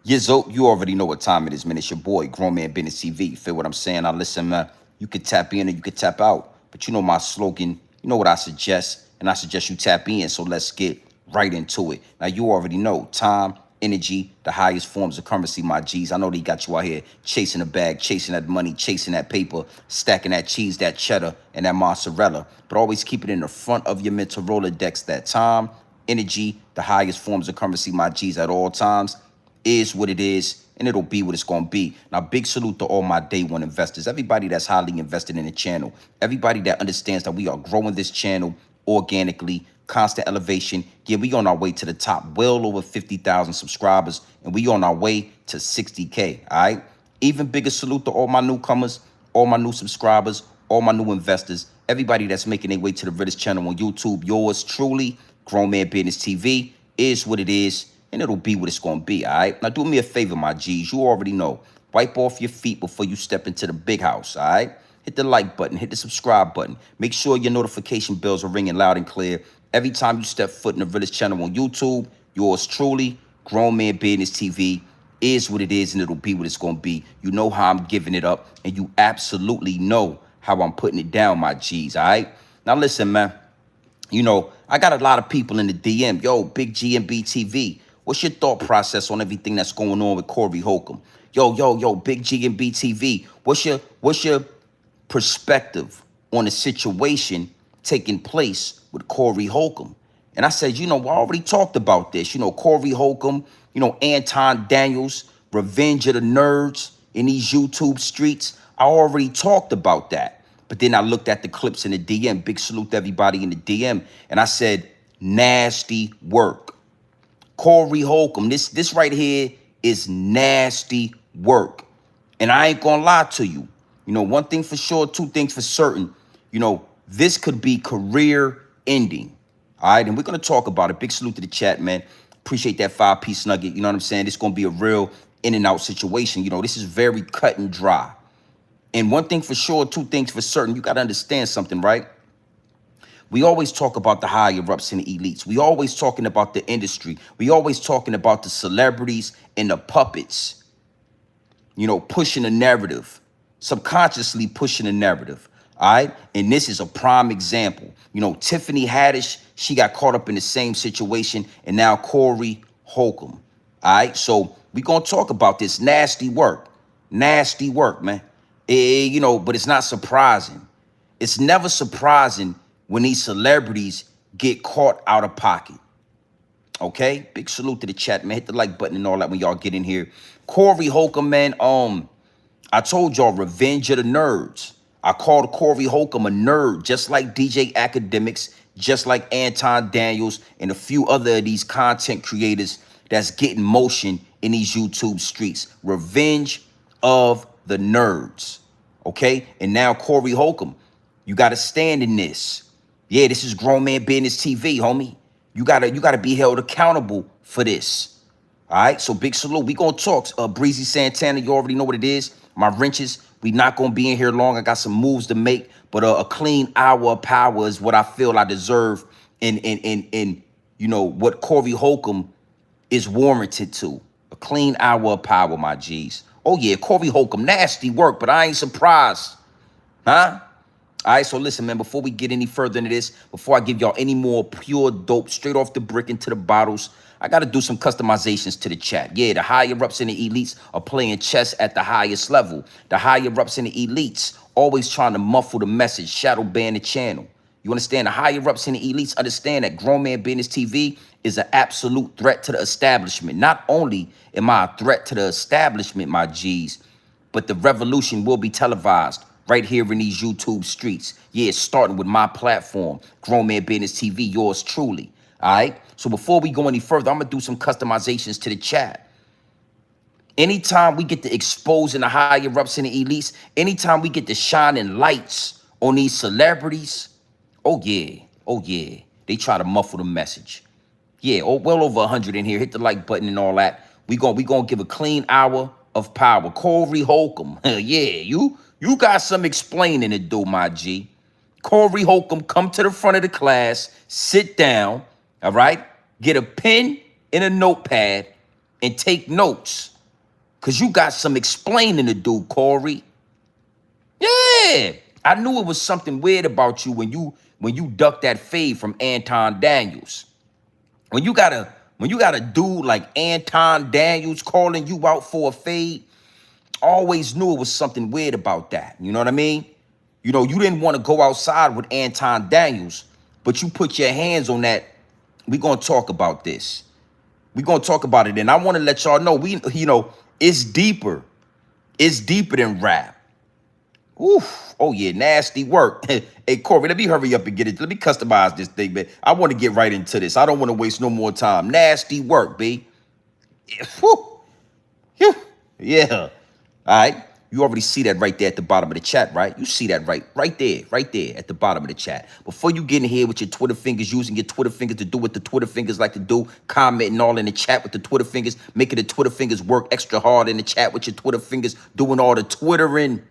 Yizzo, you already know what time it is, man. It's your boy, Grown Man Business TV. Feel what I'm saying? Now listen, man, you could tap in or you could tap out. But you know my slogan, you know what I suggest, and I suggest you tap in. So let's get right into it. Now you already know time, energy, the highest forms of currency, my G's. I know they got you out here chasing the bag, chasing that money, chasing that paper, stacking that cheese, that cheddar, and that mozzarella. But always keep it in the front of your mental Rolodex, that time, energy, the highest forms of currency, my G's, at all times is what it is, and it'll be what it's going to be. Now, big salute to all my day one investors, everybody that's highly invested in the channel, everybody that understands that we are growing this channel organically, constant elevation. Yeah, we on our way to the top, well over 50,000 subscribers, and we on our way to 60K, all right? Even bigger salute to all my newcomers, all my new subscribers, all my new investors, everybody that's making their way to the Realest channel on YouTube. Yours truly, Grown Man Business TV, is what it is, and it'll be what it's going to be, all right? Now, do me a favor, my G's. You already know. Wipe off your feet before you step into the big house, all right? Hit the like button. Hit the subscribe button. Make sure your notification bells are ringing loud and clear every time you step foot in the Realest channel on YouTube. Yours truly, Grown Man Business TV, is what it is, and it'll be what it's going to be. You know how I'm giving it up, and you absolutely know how I'm putting it down, my G's, all right? Now, listen, man. You know, I got a lot of people in the DM. Yo, Big G and BTV. What's your thought process on everything that's going on with Corey Holcomb? Yo, Big G and BTV. What's your perspective on the situation taking place with Corey Holcomb? And I said, you know, I already talked about this. You know, Corey Holcomb, you know, Anton Daniels, Revenge of the Nerds in these YouTube streets. I already talked about that. But then I looked at the clips in the DM. Big salute to everybody in the DM. And I said, nasty work. Corey Holcomb, this right here is nasty work. And I ain't gonna lie to you. You know, one thing for sure, two things for certain. You know, this could be career ending. All right, and we're gonna talk about it. Big salute to the chat, man. Appreciate that 5-piece nugget. You know what I'm saying? It's gonna be a real in and out situation. You know, this is very cut and dry. And one thing for sure, two things for certain, you got to understand something, right? We always talk about the higher ups and the elites. We always talking about the industry. We always talking about the celebrities and the puppets, you know, pushing a narrative, subconsciously pushing a narrative, all right? And this is a prime example. You know, Tiffany Haddish, she got caught up in the same situation, and now Corey Holcomb, all right? So we're going to talk about this nasty work, man. You know, but it's not surprising. It's never surprising when these celebrities get caught out of pocket. Okay? Big salute to the chat, man. Hit the like button and all that when y'all get in here. Corey Holcomb, man, I told y'all, Revenge of the Nerds. I called Corey Holcomb a nerd, just like DJ Academics, just like Anton Daniels, and a few other of these content creators that's getting motion in these YouTube streets. Revenge of the Nerds, okay? And now Corey Holcomb, you got to stand in this. Yeah, this is Grown Man Business TV, homie. You gotta be held accountable for this. All right, so big salute. We gonna talk. Breezy Santana, you already know what it is. My wrenches, we not gonna be in here long. I got some moves to make, but a clean hour of power is what I feel I deserve. In you know what Corey Holcomb is warranted to. A clean hour of power, my G's. Oh, yeah, Corey Holcomb, nasty work, but I ain't surprised. Huh? All right, so listen, man, before we get any further into this, before I give y'all any more pure dope straight off the brick into the bottles, I got to do some customizations to the chat. Yeah, the higher ups and the elites are playing chess at the highest level. The higher ups and the elites always trying to muffle the message, shadow ban the channel. You understand? The higher ups and the elites understand that Grown Man Business TV is an absolute threat to the establishment. Not only am I a threat to the establishment, my G's, but the revolution will be televised right here in these YouTube streets. Yeah, starting with my platform, Grown Man Business TV, yours truly. All right? So before we go any further, I'm going to do some customizations to the chat. Anytime we get to exposing the higher ups and the elites, anytime we get to shining lights on these celebrities, oh yeah, they try to muffle the message. Yeah, well over 100 in here. Hit the like button and all that. We gonna give a clean hour of power. Corey Holcomb, yeah, you got some explaining to do, my G. Corey Holcomb, come to the front of the class, sit down, all right? Get a pen and a notepad and take notes. Cause you got some explaining to do, Corey. Yeah. I knew it was something weird about you when you ducked that fade from Anton Daniels. When you got a dude like Anton Daniels calling you out for a fade, always knew it was something weird about that. You know what I mean? You know, you didn't want to go outside with Anton Daniels, but you put your hands on that. We're gonna talk about this. We're gonna talk about it. And I want to let y'all know, it's deeper. It's deeper than rap. Oof. Oh yeah, nasty work. Hey Corey, let me hurry up and get it. Let me customize this thing, man. I want to get right into this. I don't want to waste no more time. Nasty work, B. Whew. Phew. Yeah. All right. You already see that right there at the bottom of the chat, right? You see that right there at the bottom of the chat. Before you get in here with your Twitter fingers, using your Twitter fingers to do what the Twitter fingers like to do, commenting all in the chat with the Twitter fingers, making the Twitter fingers work extra hard in the chat with your Twitter fingers, doing all the Twittering.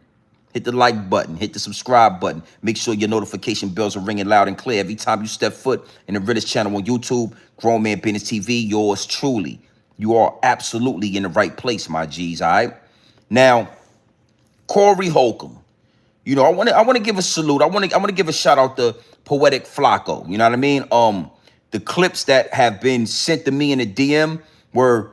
Hit the like button, hit the subscribe button. Make sure your notification bells are ringing loud and clear every time you step foot in the Realest channel on YouTube, Grown Man Business TV, yours truly. You are absolutely in the right place, my G's, all right? Now, Corey Holcomb. You know, I want to give a salute. I want to give a shout out to Poetic Flacko. You know what I mean? The clips that have been sent to me in a DM were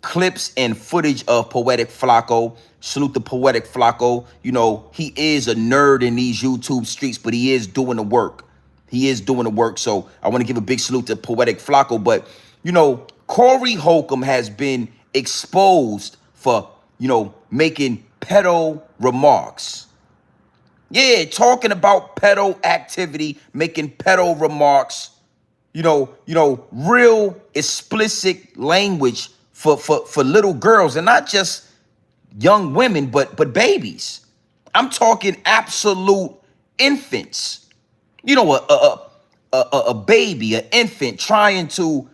clips and footage of Poetic Flacko. Salute to Poetic Flacko. You know, he is a nerd in these YouTube streets, but he is doing the work. He is doing the work. So I want to give a big salute to Poetic Flacko. But, you know, Corey Holcomb has been exposed for, making pedo remarks. Yeah, talking about pedo activity, making pedo remarks, real explicit language for little girls, and not just young women, but babies. I'm talking absolute infants. You know, a baby, an infant trying to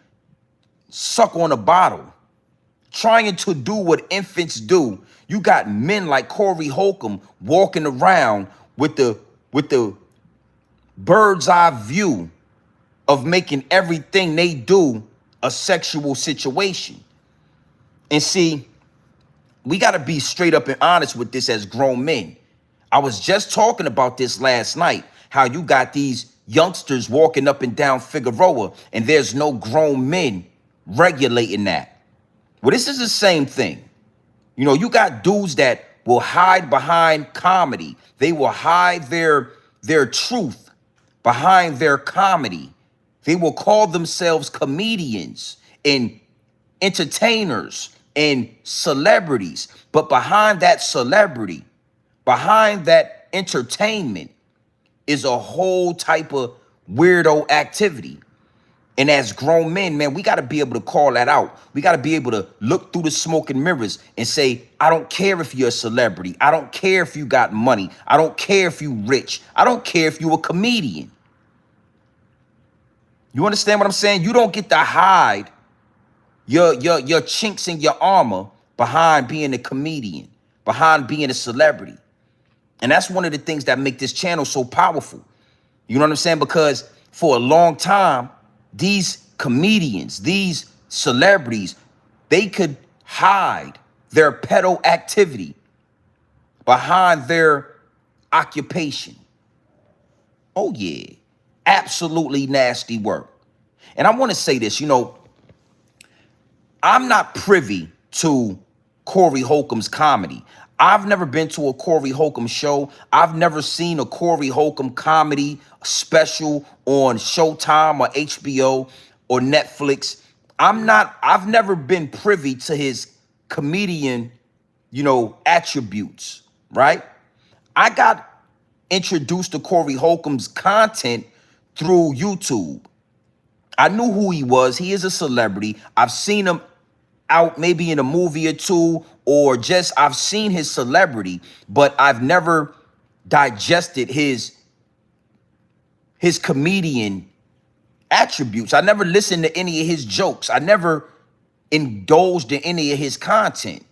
suck on a bottle, trying to do what infants do. You got men like Corey Holcomb walking around with the bird's eye view of making everything they do a sexual situation. And see, we got to be straight up and honest with this as grown men. I was just talking about this last night, how you got these youngsters walking up and down Figueroa, and there's no grown men regulating that. Well, this is the same thing. You know, you got dudes that will hide behind comedy. They will hide their truth behind their comedy. They will call themselves comedians and entertainers and celebrities. But behind that celebrity, behind that entertainment is a whole type of weirdo activity. And as grown men, man, we got to be able to call that out. We got to be able to look through the smoke and mirrors and say, I don't care if you're a celebrity. I don't care if you got money. I don't care if you rich. I don't care if you a comedian. You understand what I'm saying? You don't get to hide your chinks in your armor behind being a comedian, behind being a celebrity. And that's one of the things that make this channel so powerful. You know what I'm saying? Because for a long time, these comedians, these celebrities, they could hide their pedo activity behind their occupation. Oh yeah, absolutely nasty work. And I want to say this, I'm not privy to Corey Holcomb's comedy. I've never been to a Corey Holcomb show. I've never seen a Corey Holcomb comedy special on Showtime or HBO or Netflix. I've never been privy to his comedian, attributes, right? I got introduced to Corey Holcomb's content through YouTube. I knew who he was. He is a celebrity. I've seen him out maybe in a movie or two, or just I've seen his celebrity, but I've never digested his comedian attributes. I never listened to any of his jokes. I never indulged in any of his content.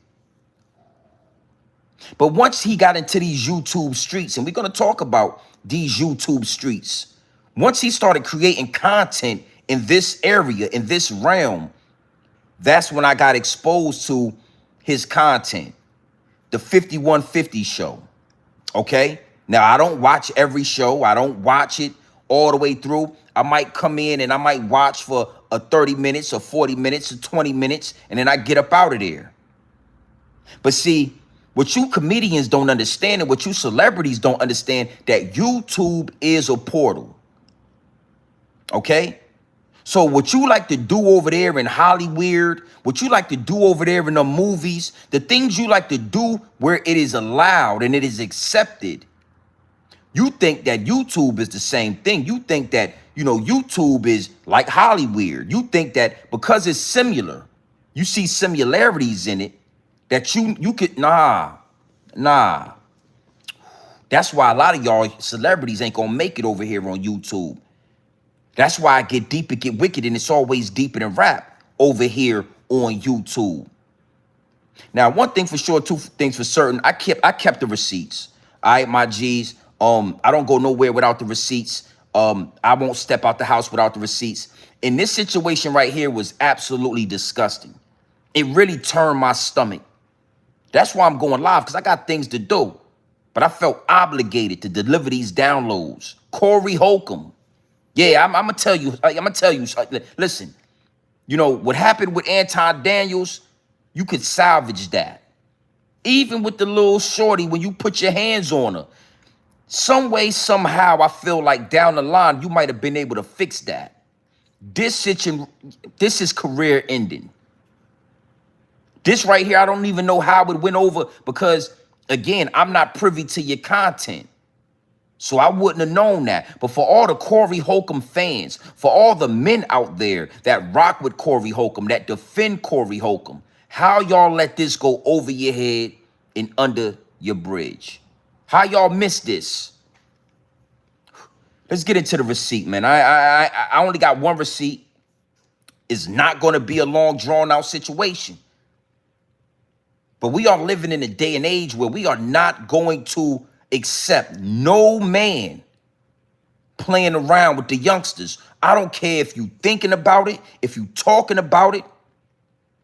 But once he got into these YouTube streets, and we're going to talk about these YouTube streets, once he started creating content in this area, in this realm, that's when I got exposed to his content, the 5150 show. Okay. Now, I don't watch every show. I don't watch it all the way through. I might come in and I might watch for a 30 minutes or 40 minutes or 20 minutes, and then I get up out of there. But see, what you comedians don't understand and what you celebrities don't understand, that YouTube is a portal. Okay? So what you like to do over there in Hollywood, what you like to do over there in the movies, the things you like to do where it is allowed and it is accepted, you think that YouTube is the same thing. You think that, YouTube is like Hollywood. You think that because it's similar, you see similarities in it, that you could, nah. That's why a lot of y'all celebrities ain't gonna make it over here on YouTube. That's why I get deep and get wicked, and it's always deeper than rap over here on YouTube. Now, one thing for sure, two things for certain, I kept the receipts. All right, my G's. I don't go nowhere without the receipts. I won't step out the house without the receipts. And this situation right here was absolutely disgusting. It really turned my stomach. That's why I'm going live, because I got things to do. But I felt obligated to deliver these downloads. Corey Holcomb. Yeah, I'm gonna tell you. Listen, what happened with Anton Daniels, you could salvage that. Even with the little shorty, when you put your hands on her, some way, somehow, I feel like down the line, you might have been able to fix that. This is career ending. This right here, I don't even know how it went over because, again, I'm not privy to your content. So I wouldn't have known that. But for all the Corey Holcomb fans, for all the men out there that rock with Corey Holcomb, that defend Corey Holcomb, how y'all let this go over your head and under your bridge? How y'all miss this? Let's get into the receipt, man. I only got one receipt. It's not going to be a long, drawn-out situation. But we are living in a day and age where we are not going to accept no man playing around with the youngsters. I don't care if you thinking about it, if you talking about it,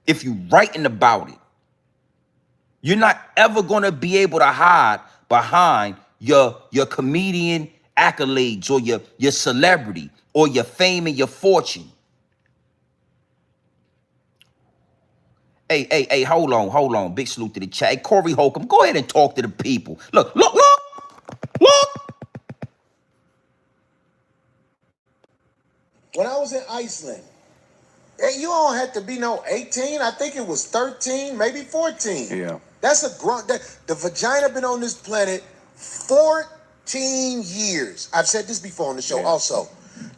if you writing about it. You're not ever going to be able to hide behind your comedian accolades or your celebrity or your fame and your fortune. Hey, hold on. Big salute to the chat. Hey, Corey Holcomb, go ahead and talk to the people. Look. When I was in Iceland, you don't have to be no 18. I think it was 13, maybe 14. Yeah. That's a grunt. The vagina been on this planet 14 years. I've said this before on the show also.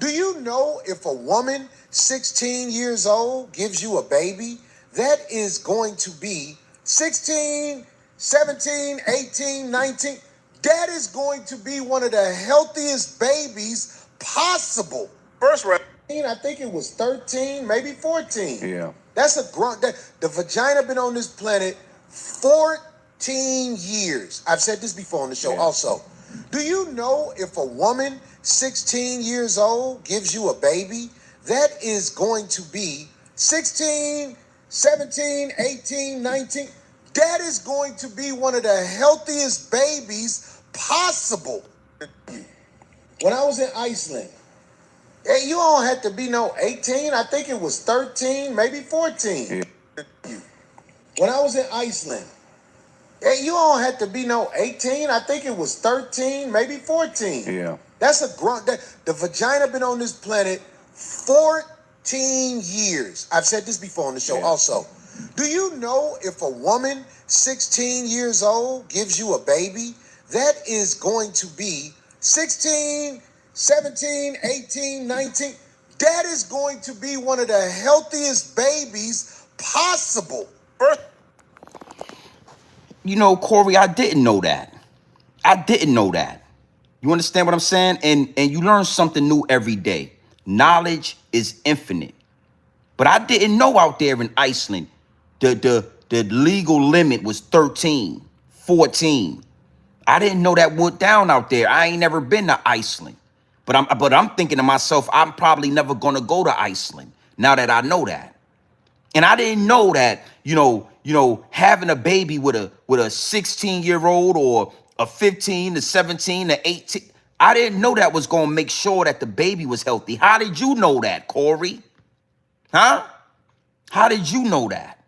Do you know if a woman 16 years old gives you a baby, that is going to be 16, 17, 18, 19. That is going to be one of the healthiest babies possible. First round. I think it was 13, maybe 14. Yeah. That's a grunt. The vagina been on this planet 14 years. I've said this before on the show also. Do you know if a woman 16 years old gives you a baby, that is going to be 16, 17, 18, 19. That is going to be one of the healthiest babies possible. When I was in Iceland, you don't have to be no 18. I think it was 13, maybe 14. When I was in Iceland, you don't have to be no 18. I think it was 13, maybe 14. Yeah. That's a grunt. The vagina been on this planet 14 years. I've said this before on the show also. Do you know if a woman 16 years old gives you a baby, that is going to be 16, 17, 18, 19. That is going to be one of the healthiest babies possible. Corey, I didn't know that. You understand what I'm saying? And you learn something new every day. Knowledge is infinite. But I didn't know out there in Iceland, the legal limit was 13, 14. I didn't know that went down out there. I ain't never been to Iceland. But I'm thinking to myself, I'm probably never gonna go to Iceland now that I know that. And I didn't know that, having a baby with a 16-year-old or a 15 to 17 to 18. I didn't know that was going to make sure that the baby was healthy. How did you know that, Corey? Huh? How did you know that?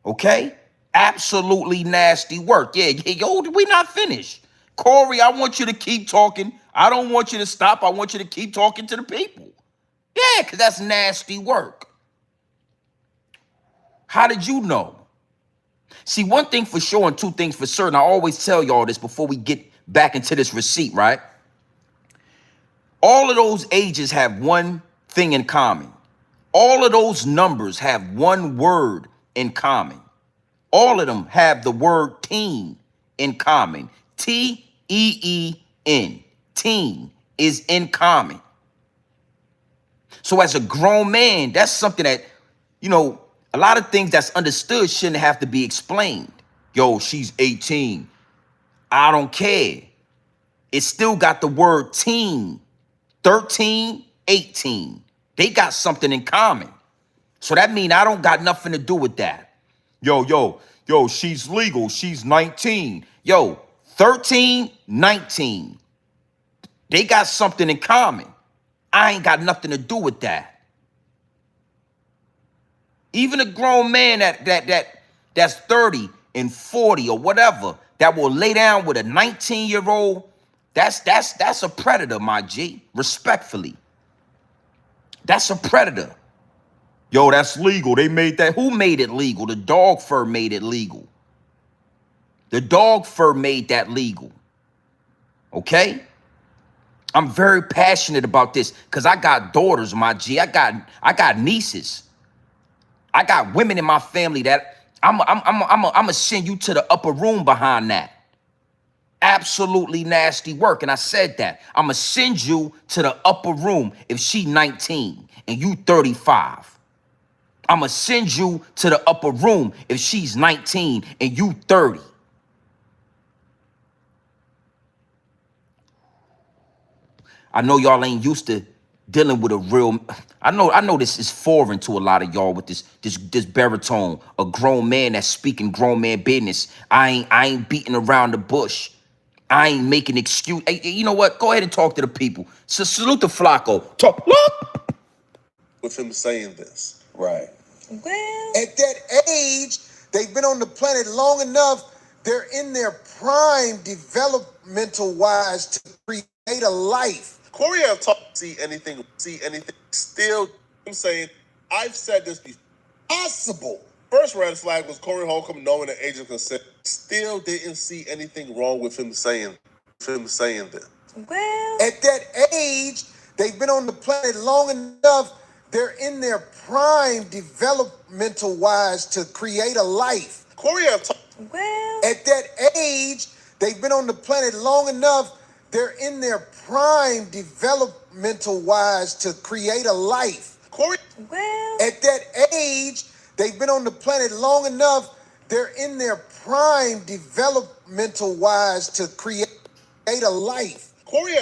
Okay? Absolutely nasty work. Yeah, yo, we not finished. Corey, I want you to keep talking. I don't want you to stop. I want you to keep talking to the people. Yeah, because that's nasty work. How did you know? See, one thing for sure and two things for certain. I always tell y'all this before we get back into this receipt, right? All of those ages have one thing in common. All of those numbers have one word in common. All of them have the word teen in common. T-E-E-N. Teen is in common. So as a grown man, that's something that, a lot of things that's understood shouldn't have to be explained. Yo, she's 18. I don't care. It still got the word teen. 13, 18. They got something in common. So that means I don't got nothing to do with that. Yo, she's legal. She's 19. Yo, 13, 19. They got something in common. I ain't got nothing to do with that. Even a grown man that's 30 and 40 or whatever that will lay down with a 19-year-old, that's a predator, my G. Respectfully. That's a predator. Yo, that's legal. They made that. Who made it legal? The dog fur made it legal. The dog fur made that legal. Okay? I'm very passionate about this because I got daughters, my G. I got nieces. I got women in my family that I'm gonna send you to the upper room behind that. Absolutely nasty work. And I said that. I'm gonna send you to the upper room if she 19 and you 35. I'm gonna send you to the upper room if she's 19 and you 30. I know y'all ain't used to dealing with a real. I know this is foreign to a lot of y'all with this baritone, a grown man that's speaking grown man business. I ain't beating around the bush. I ain't making excuse. Hey, you know what? Go ahead and talk to the people. So salute to Flacko. Talk. Look. With him saying this. Right. Well, at that age, they've been on the planet long enough. They're in their prime developmental wise to create a life. Corey have talked, see anything. Still, I'm saying, I've said this before. Possible. First red flag was Corey Holcomb knowing the age of consent. Still didn't see anything wrong with him saying this. Well, at that age, they've been on the planet long enough. They're in their prime developmental wise to create a life. Corey have talked. Well, at that age, they've been on the planet long enough. They're in their prime developmental wise to create a life. Corey. Well, at that age, they've been on the planet long enough. They're in their prime developmental wise to create a life. Corey.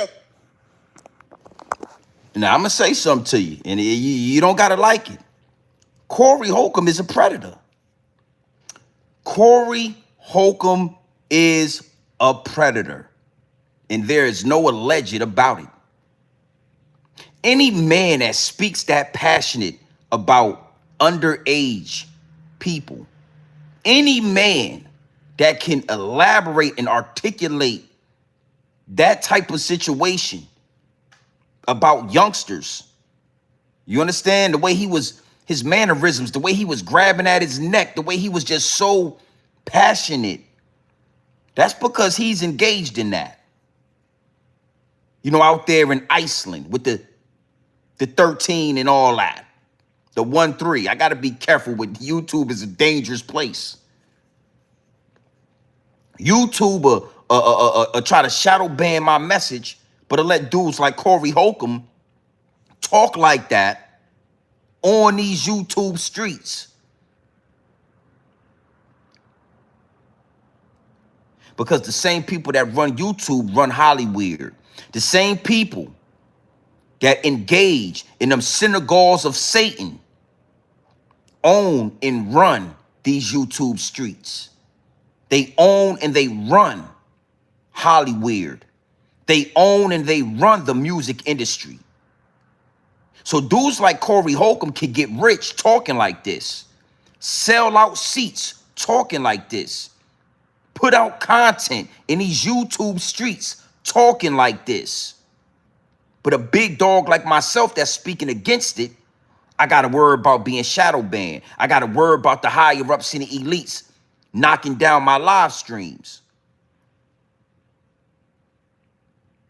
Now I'm gonna say something to you, and you don't gotta like it. Corey Holcomb is a predator. Corey Holcomb is a predator. And there is no alleged about it. Any man that speaks that passionate about underage people, any man that can elaborate and articulate that type of situation about youngsters, you understand the way he was, his mannerisms, the way he was grabbing at his neck, the way he was just so passionate, that's because he's engaged in that. Out there in Iceland with the 13 and all that. The 1-3. I got to be careful with YouTube. Is a dangerous place. YouTube try to shadow ban my message, but to let dudes like Corey Holcomb talk like that on these YouTube streets. Because the same people that run YouTube run Hollywood. The same people that engage in them synagogues of Satan own and run these YouTube streets. They own and they run Hollywood. They own and they run the music industry. So dudes like Corey Holcomb can get rich talking like this, sell out seats talking like this, put out content in these YouTube streets talking like this. But a big dog like myself that's speaking against it, I got to worry about being shadow banned. I got to worry about the higher ups and the elites knocking down my live streams.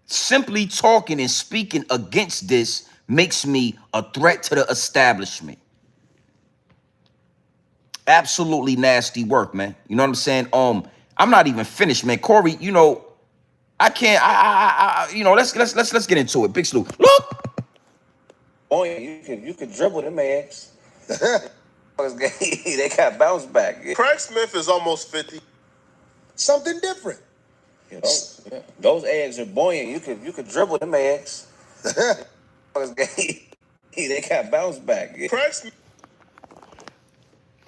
Simply talking and speaking against this makes me a threat to the establishment. Absolutely nasty work, man. You know what I'm saying? I'm not even finished, man. Corey, you know, I can't. You know, let's get into it. Big Slew, look. Boy, you can dribble them eggs. They got bounce back. Craig Smith is almost 50. Something different. You know, those eggs are buoyant. You can dribble them eggs. They got bounce back. Craig Smith.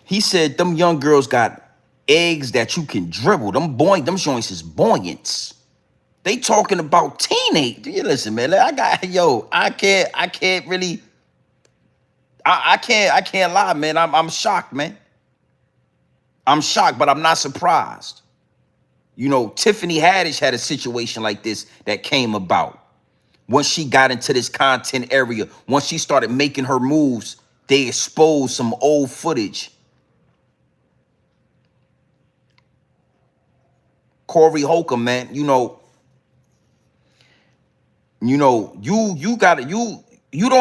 He said them young girls got eggs that you can dribble. Them joints is buoyants. They talking about teenage. You listen, man. I can't really. I can't lie, man. I'm shocked, man. I'm shocked, but I'm not surprised. You know, Tiffany Haddish had a situation like this that came about. Once she got into this content area, once she started making her moves, they exposed some old footage. Corey Holcomb, man, you don't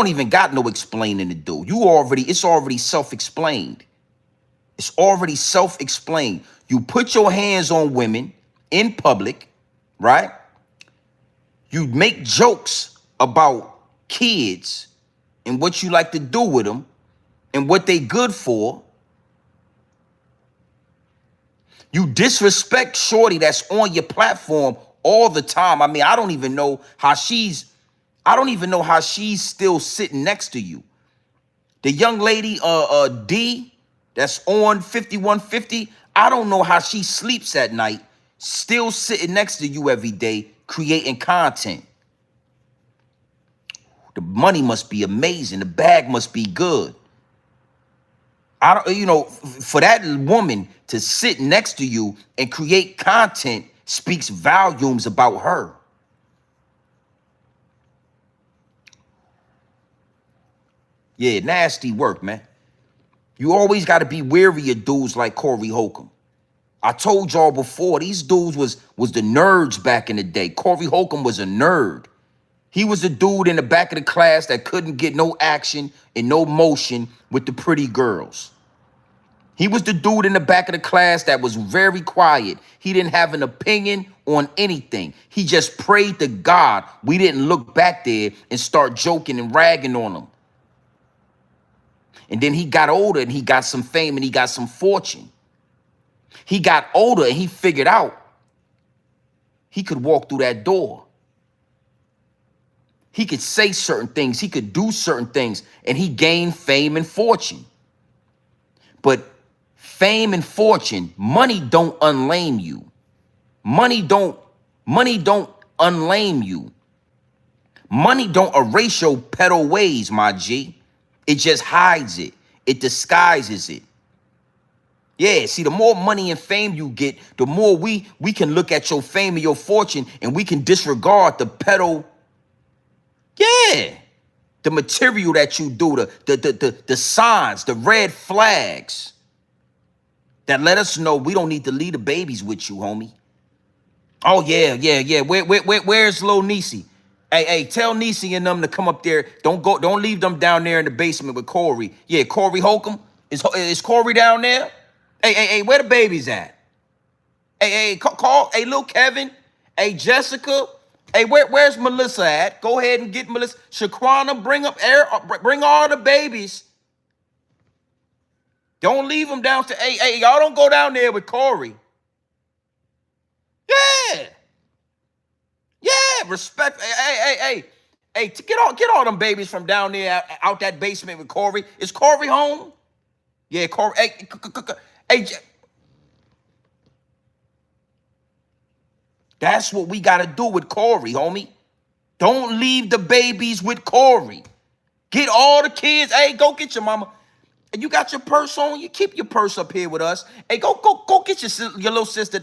even got no explaining to do. It's already self-explained. It's already self-explained. You put your hands on women in public, right? You make jokes about kids and what you like to do with them and what they good for. You disrespect shorty that's on your platform all the time. I mean, I don't even know how she's still sitting next to you. The young lady, D, that's on 5150, I don't know how she sleeps at night, still sitting next to you every day, creating content. The money must be amazing. The bag must be good. For that woman to sit next to you and create content speaks volumes about her. Yeah, nasty work, man. You always got to be wary of dudes like Corey Holcomb. I told y'all before, these dudes was the nerds back in the day. Corey Holcomb was a nerd. He was the dude in the back of the class that couldn't get no action and no motion with the pretty girls. He was the dude in the back of the class that was very quiet. He didn't have an opinion on anything. He just prayed to God we didn't look back there and start joking and ragging on him. And then he got older and he got some fame and he got some fortune. He got older and he figured out he could walk through that door. He could say certain things. He could do certain things. And he gained fame and fortune. But fame and fortune, money don't unlame you. Money don't unlame you. Money don't erase your pedo ways, my G. It just hides it. It disguises it. Yeah, see, the more money and fame you get, the more we can look at your fame and your fortune and we can disregard the pedo. Yeah. The material that you do, the signs, the red flags that let us know we don't need to leave the babies with you, homie. Oh, yeah. Where's Lil Niecy? Hey, tell Niecy and them to come up there. Don't leave them down there in the basement with Corey. Yeah, Corey Holcomb. Is Corey down there? Hey, where the babies at? Hey, call, hey, Lil Kevin. Hey, Jessica. Hey, where's Melissa at? Go ahead and get Melissa. Shaquana, bring all the babies. Don't leave them downstairs. Hey, y'all don't go down there with Corey. Yeah, respect. Hey, get all them babies from down there out that basement with Corey. Is Corey home? Yeah, Corey. Hey, that's what we got to do with Corey, homie. Don't leave the babies with Corey. Get all the kids. Hey, go get your mama. And you got your purse on. You keep your purse up here with us. Hey, go get your little sister.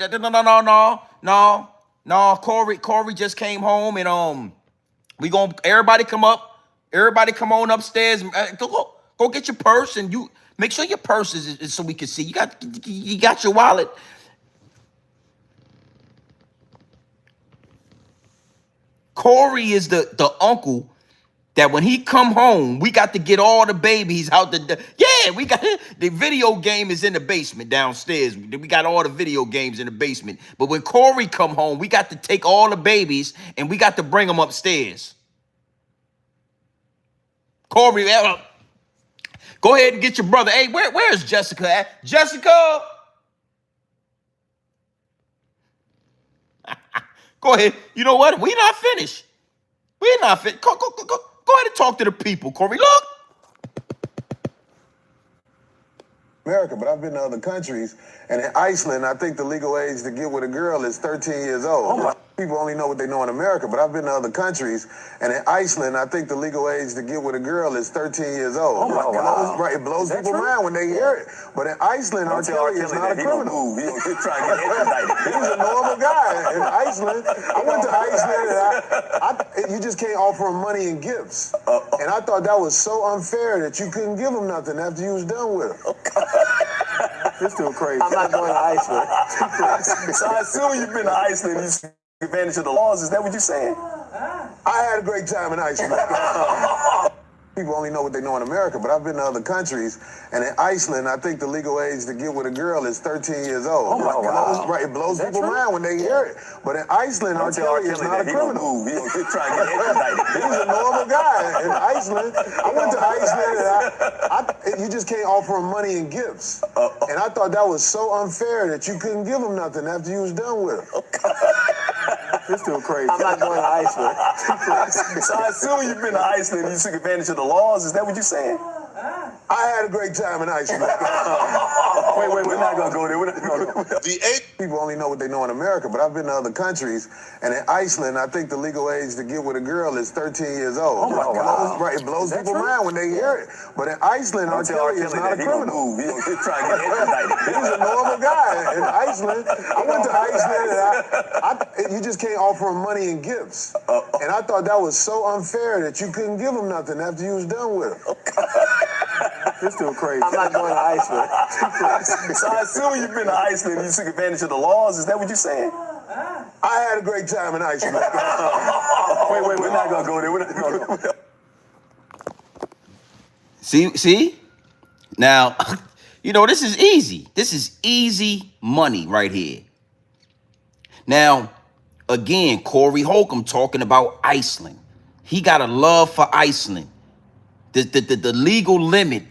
No. Corey just came home, and we gonna everybody come up. Everybody come on upstairs. Go get your purse, and you make sure your purse is so we can see. You got your wallet. Corey is the uncle that when he come home, we got to get all the babies out the. Yeah, we got the video game is in the basement downstairs. We got all the video games in the basement. But when Corey come home, we got to take all the babies and we got to bring them upstairs. Corey, go ahead and get your brother. Hey, where's Jessica at? Jessica! Go ahead. You know what? We're not finished. We're not finished. Go ahead and talk to the people, Corey. Look. America, but I've been to other countries, and in Iceland, I think the legal age to get with a girl is 13 years old. People only know what they know in America, but I've been to other countries, and in Iceland, I think the legal age to get with a girl is 13 years old. It blows people's mind when they hear it. But in Iceland, R. Kelly is not a criminal. He's trying to get extradited. He's a normal guy in Iceland. I went to Iceland, and you just can't offer him money and gifts. And I thought that was so unfair that you couldn't give him nothing after you was done with him. It's still crazy. I'm not going to Iceland. So I assume you've been to Iceland. You took advantage of the laws. Is that what you're saying? I had a great time in Iceland. People only know what they know in America, but I've been to other countries, and in Iceland, I think the legal age to get with a girl is 13 years old. It blows people's mind when they hear it. But in Iceland, R. Kelly is not a criminal. He's trying to get extradited. He's a normal guy in Iceland. I went to Iceland, and you just can't offer him money and gifts. And I thought that was so unfair that you couldn't give him nothing after you was done with him. It's still crazy. I'm not going to Iceland. So I assume you've been to Iceland and you took advantage of the laws. Is that what you're saying? I had a great time in Iceland. Wait, we're not going to go there. We're not going to go there. People only know what they know in America, but I've been to other countries, and in Iceland, I think the legal age to get with a girl is 13 years old. It blows people's mind when they hear it. But in Iceland, R. Kelly is not a criminal. He's trying to get extradited. He's a normal guy in Iceland. I went to Iceland, and you just can't offer him money and gifts. And I thought that was so unfair that you couldn't give him nothing after you was done with him. It's still crazy. I'm not going to Iceland. So I assume you've been to Iceland and you took advantage of the laws. Is that what you're saying? I had a great time in Iceland. Wait, we're not going to go there. We're not going to go there. See? Now, this is easy. This is easy money right here. Now, again, Corey Holcomb talking about Iceland. He got a love for Iceland. The legal limit,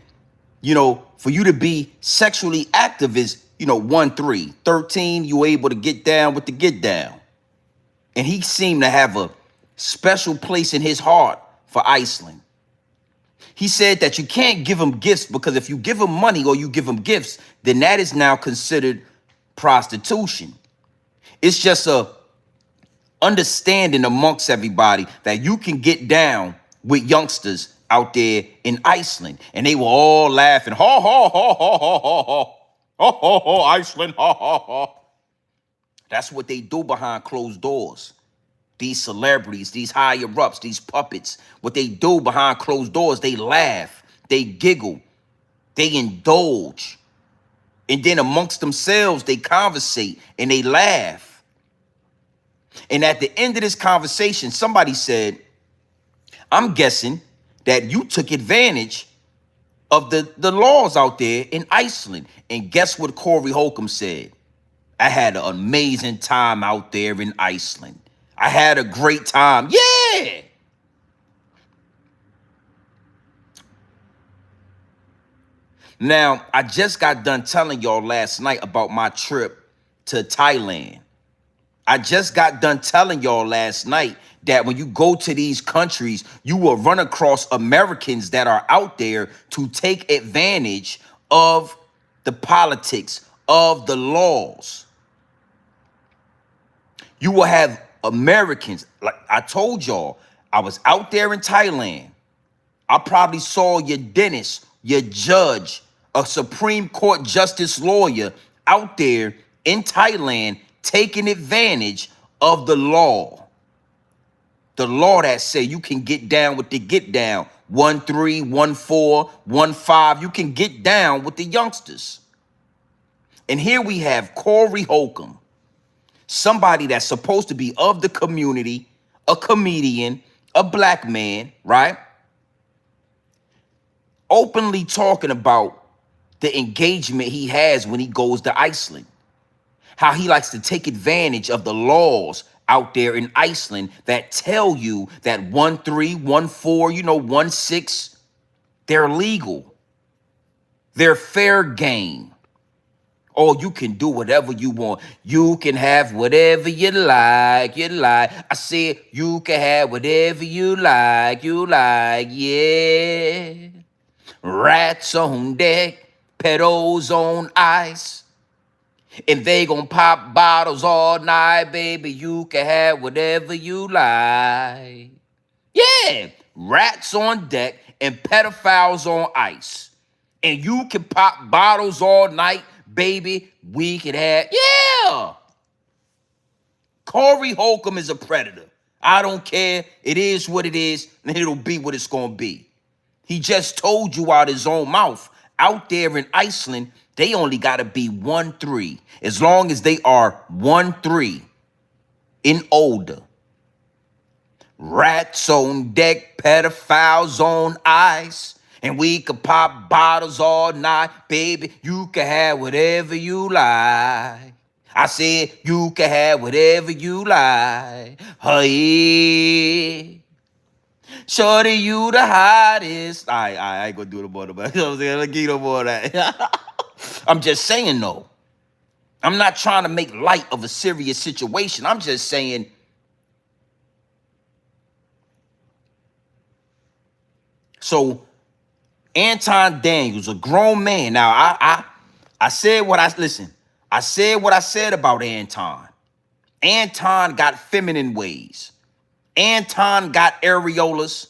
for you to be sexually active is, 1-3. 13, you able to get down with the get down. And he seemed to have a special place in his heart for Iceland. He said that you can't give him gifts because if you give him money or you give him gifts, then that is now considered prostitution. It's just a understanding amongst everybody that you can get down with youngsters out there in Iceland. And they were all laughing. Ha, ha, ha, ha, ha, ha, ha. Ha, ha, ha, Iceland, ha, ha, ha. That's what they do behind closed doors. These celebrities, these higher-ups, these puppets, what they do behind closed doors, they laugh, they giggle, they indulge. And then amongst themselves, they conversate and they laugh. And at the end of this conversation, somebody said, I'm guessing that you took advantage of the laws out there in Iceland. And guess what Corey Holcomb said? I had an amazing time out there in Iceland. I had a great time. Yeah. Now, I just got done telling y'all last night about my trip to Thailand. I just got done telling y'all last night that when you go to these countries, you will run across Americans that are out there to take advantage of the politics of the laws. You will have Americans, like I told y'all, I was out there in Thailand. I probably saw your dentist, your judge, a Supreme Court justice lawyer out there in Thailand taking advantage of the law. The law that say you can get down with the get down. 1-3, 1-4, 1-5. You can get down with the youngsters. And here we have Corey Holcomb, somebody that's supposed to be of the community, a comedian, a black man, right? Openly talking about the engagement he has when he goes to Iceland. How he likes to take advantage of the laws out there in Iceland that tell you that 1-3, 1-4, 1-6, they're legal. They're fair game. Oh, you can do whatever you want. You can have whatever you like, I said you can have whatever you like, yeah. Rats on deck, pedals on ice. And they gonna pop bottles all night, baby. You can have whatever you like. Yeah, rats on deck and pedophiles on ice. And you can pop bottles all night, baby. We can have, yeah. Corey Holcomb is a predator. I don't care. It is what it is, and it'll be what it's gonna be. He just told you out his own mouth. Out there in Iceland, they only got to be 1-3. As long as they are 1-3 and older. Rats on deck, pedophiles on ice. And we could pop bottles all night. Baby, you can have whatever you like. I said you can have whatever you like. Hey. Shorty, you the hottest. I ain't gonna do the more, but you know what I'm saying? Let's get no more of that. I'm just saying though. I'm not trying to make light of a serious situation. I'm just saying. So, Anton Daniels, a grown man. Now, I said what I listen. I said what I said about Anton. Anton got feminine ways. Anton got areolas.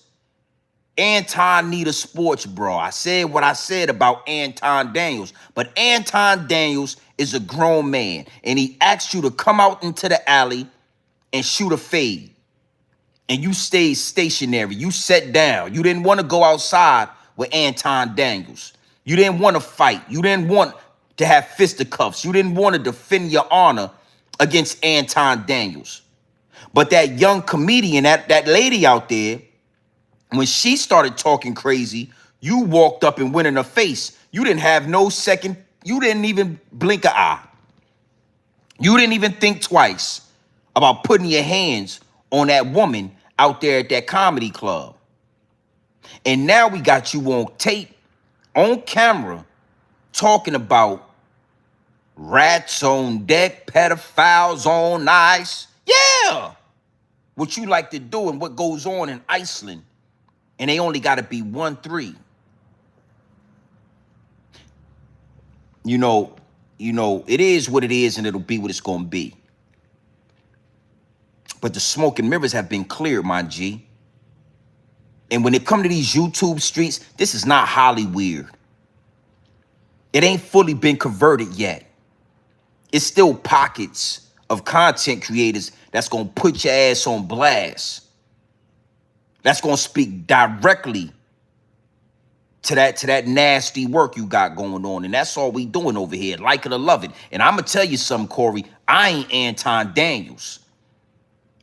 Anton need a sports bra. I said what I said about Anton Daniels. But Anton Daniels is a grown man. And he asked you to come out into the alley and shoot a fade. And you stayed stationary. You sat down. You didn't want to go outside with Anton Daniels. You didn't want to fight. You didn't want to have fisticuffs. You didn't want to defend your honor against Anton Daniels. But that young comedian, that lady out there, when she started talking crazy, you walked up and went in her face. You didn't have no second. You didn't even blink an eye. You didn't even think twice about putting your hands on that woman out there at that comedy club. And now we got you on tape, on camera, talking about rats on deck, pedophiles on ice. Yeah. What you like to do and what goes on in Iceland. And they only got to be 1-3. You know, it is what it is and it'll be what it's going to be. But the smoke and mirrors have been cleared, my G. And when it come to these YouTube streets, this is not Hollywood. It ain't fully been converted yet. It's still pockets of content creators that's going to put your ass on blast. That's going to speak directly to that nasty work you got going on. And that's all we doing over here. Like it or love it. And I'm going to tell you something, Corey. I ain't Anton Daniels.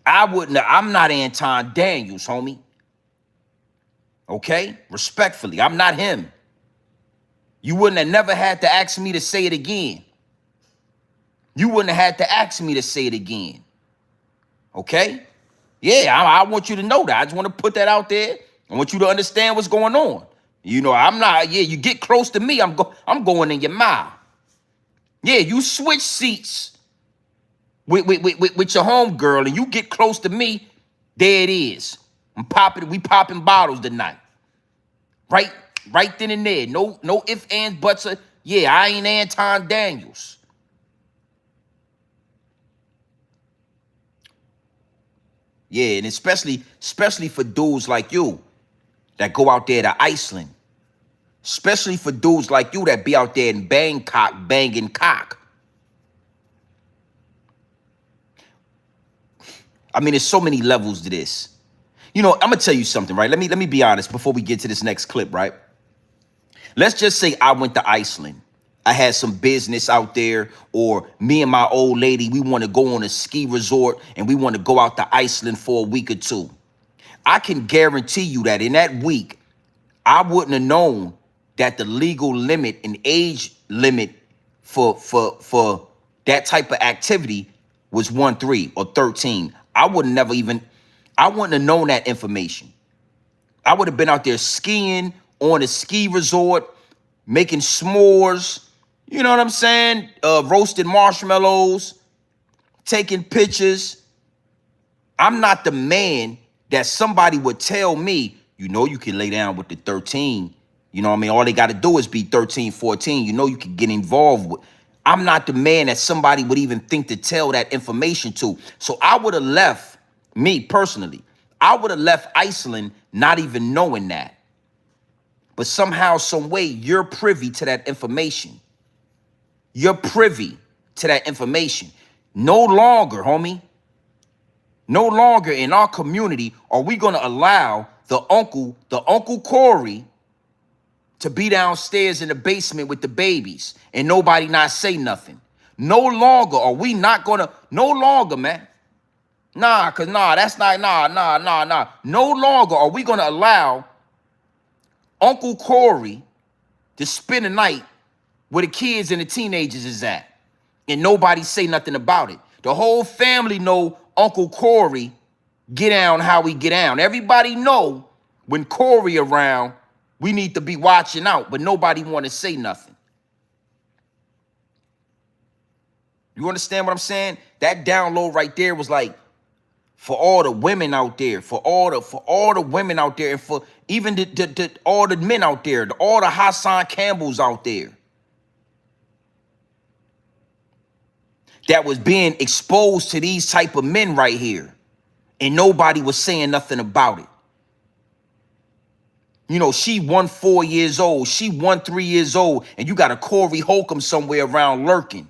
I'm not Anton Daniels, homie. Okay? Respectfully, I'm not him. You wouldn't have never had to ask me to say it again. You wouldn't have had to ask me to say it again. Okay? Yeah, I want you to know that. I just want to put that out there. I want you to understand what's going on. I'm not, you get close to me, I'm going in your mouth. Yeah, you switch seats with your homegirl and you get close to me, there it is. We popping bottles tonight. Right then and there. No ifs, ands, buts. Yeah, I ain't Anton Daniels. Yeah, and especially for dudes like you that go out there to Iceland. Especially for dudes like you that be out there in Bangkok banging cock. I mean, there's so many levels to this. You know, I'm gonna tell you something, right? Let me be honest before we get to this next clip, right? Let's just say I went to Iceland. I had some business out there, or me and my old lady, we want to go on a ski resort and we want to go out to Iceland for a week or two. I can guarantee you that in that week, I wouldn't have known that the legal limit and age limit for that type of activity was 13 or 13. I wouldn't have known that information. I would have been out there skiing on a ski resort, making s'mores, you know what I'm saying? Roasting marshmallows, taking pictures. I'm not the man that somebody would tell me, you know, you can lay down with the 13. You know what I mean? All they got to do is be 13, 14. You know, you can get involved with. I'm not the man that somebody would even think to tell that information to. So I would have left, me personally, I would have left Iceland not even knowing that. But somehow, some way, you're privy to that information. You're privy to that information. No longer, homie. No longer in our community are we going to allow the Uncle Corey to be downstairs in the basement with the babies and nobody not say nothing. No longer are we not going to, no longer, man. That's not, nah. No longer are we going to allow Uncle Corey to spend the night where the kids and the teenagers is at and nobody say nothing about it. The whole family know Uncle Corey get down how we get down. Everybody know when Corey around, we need to be watching out, but nobody want to say nothing. You understand what I'm saying? That download right there was like for all the women out there, for all the women out there, and for even all the men out there, all the Hassan Campbells out there that was being exposed to these type of men right here, and nobody was saying nothing about it. You know, she 4 years old, she 3 years old, and you got a Corey Holcomb somewhere around lurking.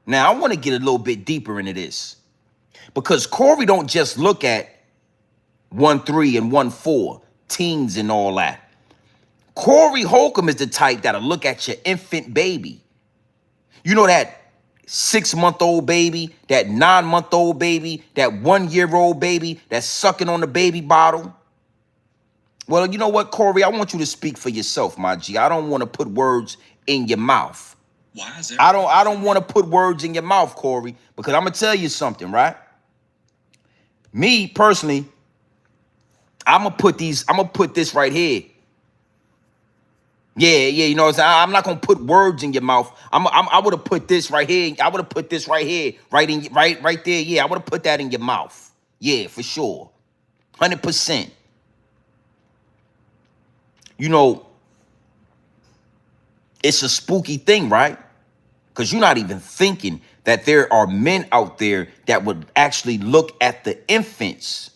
Now, I want to get a little bit deeper into this, because Corey don't just look at 1-3 and 1-4, teens and all that. Corey Holcomb is the type that'll look at your infant baby. You know that 6-month-old baby, that 9-month-old baby, that 1-year-old baby that's sucking on the baby bottle? Well, you know what, Corey? I want you to speak for yourself, my G. I don't want to put words in your mouth. Why is that? I don't want to put words in your mouth, Corey, because I'm gonna tell you something, right? Me personally, I'm gonna put this right here. Yeah, you know what I'm saying? I'm not gonna put words in your mouth. I would have put this right here. I would have put this right here, right there. Yeah, I would have put that in your mouth. Yeah, for sure. 100%. You know, it's a spooky thing, right? Because you're not even thinking that there are men out there that would actually look at the infants.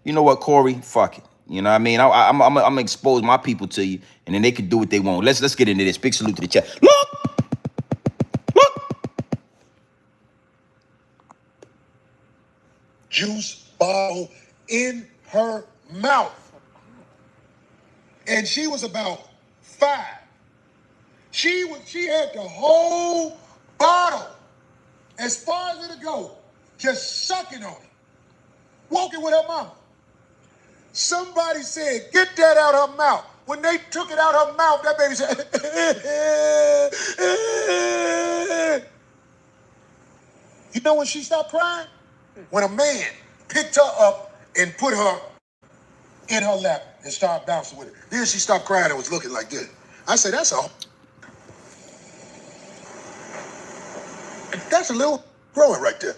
You know what, Corey? Fuck it. You know what I mean? I'm gonna expose my people to you, and then they can do what they want. Let's get into this. Big salute to the chat. Look! Juice bottle in her mouth. And she was about 5. She had the whole bottle, as far as it'll go, just sucking on it, walking with her mama. Somebody said, get that out her mouth. When they took it out her mouth, that baby said, You know when she stopped crying? When a man picked her up and put her in her lap and started bouncing with her. Then she stopped crying and was looking like this. I said, that's a little growing right there.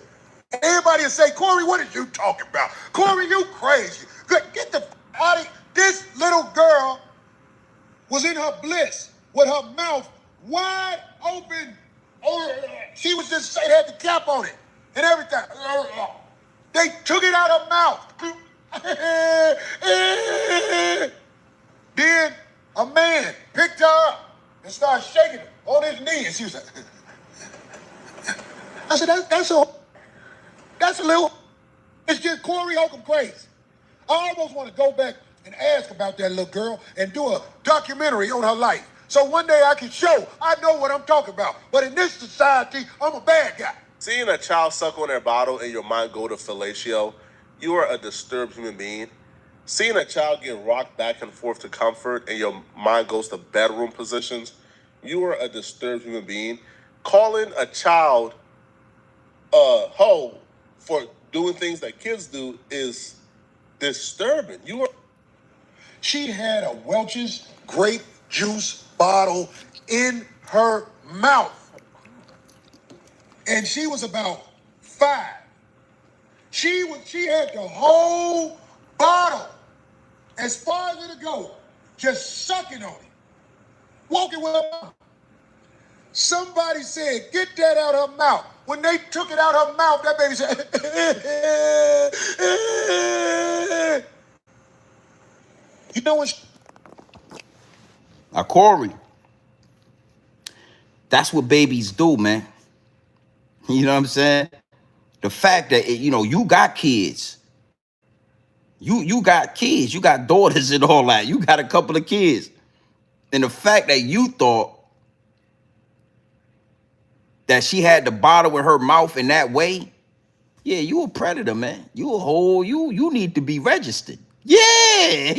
Everybody will say, Corey, what are you talking about? Corey, you crazy. Get the f out of here. This little girl was in her bliss with her mouth wide open. She was just, it had the cap on it and everything. They took it out her mouth. Then a man picked her up and started shaking her on his knee. And she was like, I said, that's a little, it's just Corey Holcomb crazy. I almost want to go back and ask about that little girl and do a documentary on her life. So one day I can show I know what I'm talking about. But in this society, I'm a bad guy. Seeing a child suck on their bottle and your mind go to fellatio, you are a disturbed human being. Seeing a child get rocked back and forth to comfort and your mind goes to bedroom positions, you are a disturbed human being. Calling a child a hoe for doing things that kids do is disturbing. She had a Welch's grape juice bottle in her mouth. And she was about 5. She had the whole bottle, as far as it'll go, just sucking on it. Walking with her mouth. Somebody said, get that out her mouth. When they took it out her mouth, that baby said, you know what? Now, Corey, that's what babies do, man. You know what I'm saying? The fact that, you got kids. You got kids. You got daughters and all that. You got a couple of kids. And the fact that you thought that she had the bottle in her mouth in that way, yeah, you a predator, man. You a whole, you need to be registered. Yeah.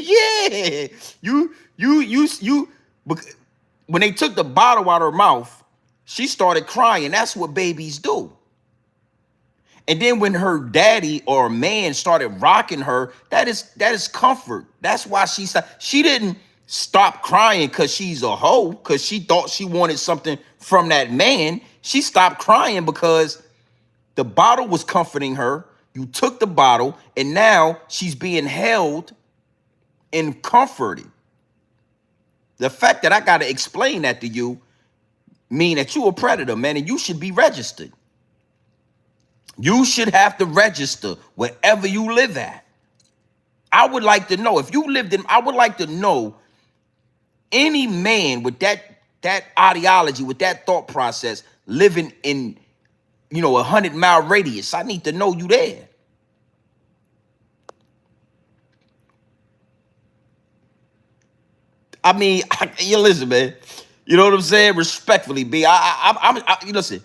When they took the bottle out of her mouth, she started crying. That's what babies do. And then when her daddy or man started rocking her, that is comfort. That's why she didn't stop crying because she's a hoe, because she thought she wanted something from that man. She stopped crying because the bottle was comforting her. You took the bottle, and now she's being held and comforted. The fact that I got to explain that to you mean that you a predator, man, and you should be registered. You should have to register wherever you live at. I would like to know, if you lived in, I would like to know any man with that ideology, with that thought process, living in, 100-mile radius. I need to know you there. I mean, you listen, man. You know what I'm saying? Respectfully, B. Listen.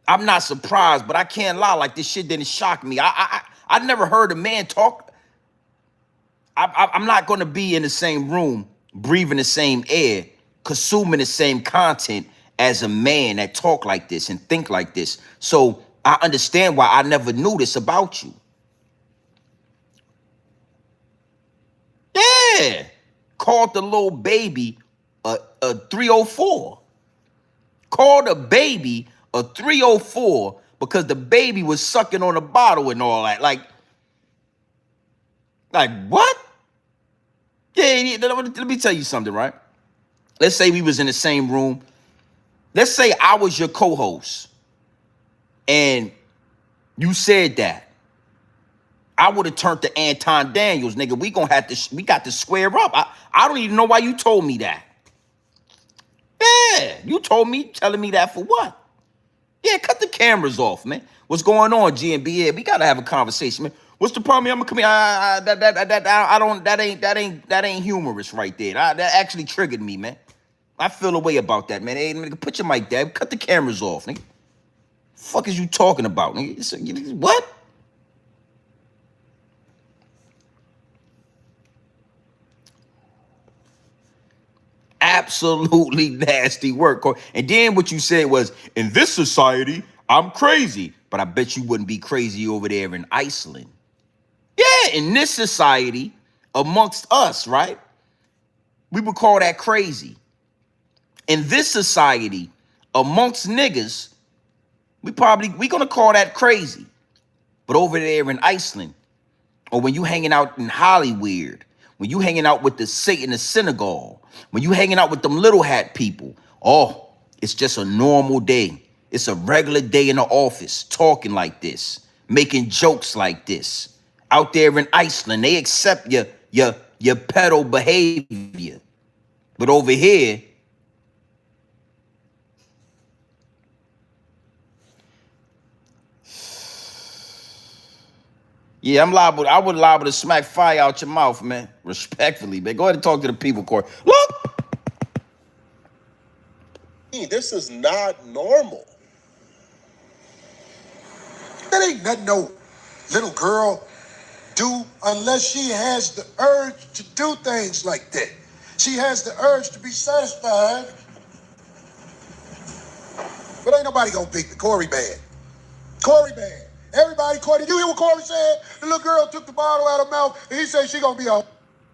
I'm not surprised, but I can't lie. Like, this shit didn't shock me. I never heard a man talk. I'm not going to be in the same room, breathing the same air, consuming the same content as a man that talk like this and think like this. So I understand why I never knew this about you. Yeah. Called the little baby a 304. Called a baby a 304 because the baby was sucking on a bottle and all that. Like what? Yeah, let me tell you something, right? Let's say we was in the same room. Let's say I was your co-host and you said that. I would have turned to Anton Daniels, nigga. We got to square up. I don't even know why you told me that. Yeah, you telling me that for what? Yeah, cut the cameras off, man. What's going on, GMB? Yeah, we gotta have a conversation, man. What's the problem? I'm gonna come here. That ain't humorous right there. That actually triggered me, man. I feel a way about that, man. Hey, nigga, put your mic down. Cut the cameras off, nigga. Fuck is you talking about, nigga? What? Absolutely nasty work. And then what you said was, in this society, I'm crazy. But I bet you wouldn't be crazy over there in Iceland. Yeah, in this society, amongst us, right? We would call that crazy. In this society, amongst niggas, we gonna call that crazy. But over there in Iceland, or when you hanging out in Hollywood, when you hanging out with the Satan, the synagogue, when you hanging out with them little hat people, oh, it's just a normal day. It's a regular day in the office, talking like this, making jokes like this. Out there in Iceland, they accept your pedo behavior. But over here, yeah, I'm liable. I would liable to smack fire out your mouth, man. Respectfully, man. Go ahead and talk to the people, Corey. Look! This is not normal. That ain't nothing no little girl do unless she has the urge to do things like that. She has the urge to be satisfied. But ain't nobody gonna beat the Corey bad. Corey bad. Everybody, Corey, did you hear what Corey said? The little girl took the bottle out of her mouth and he said she gonna be a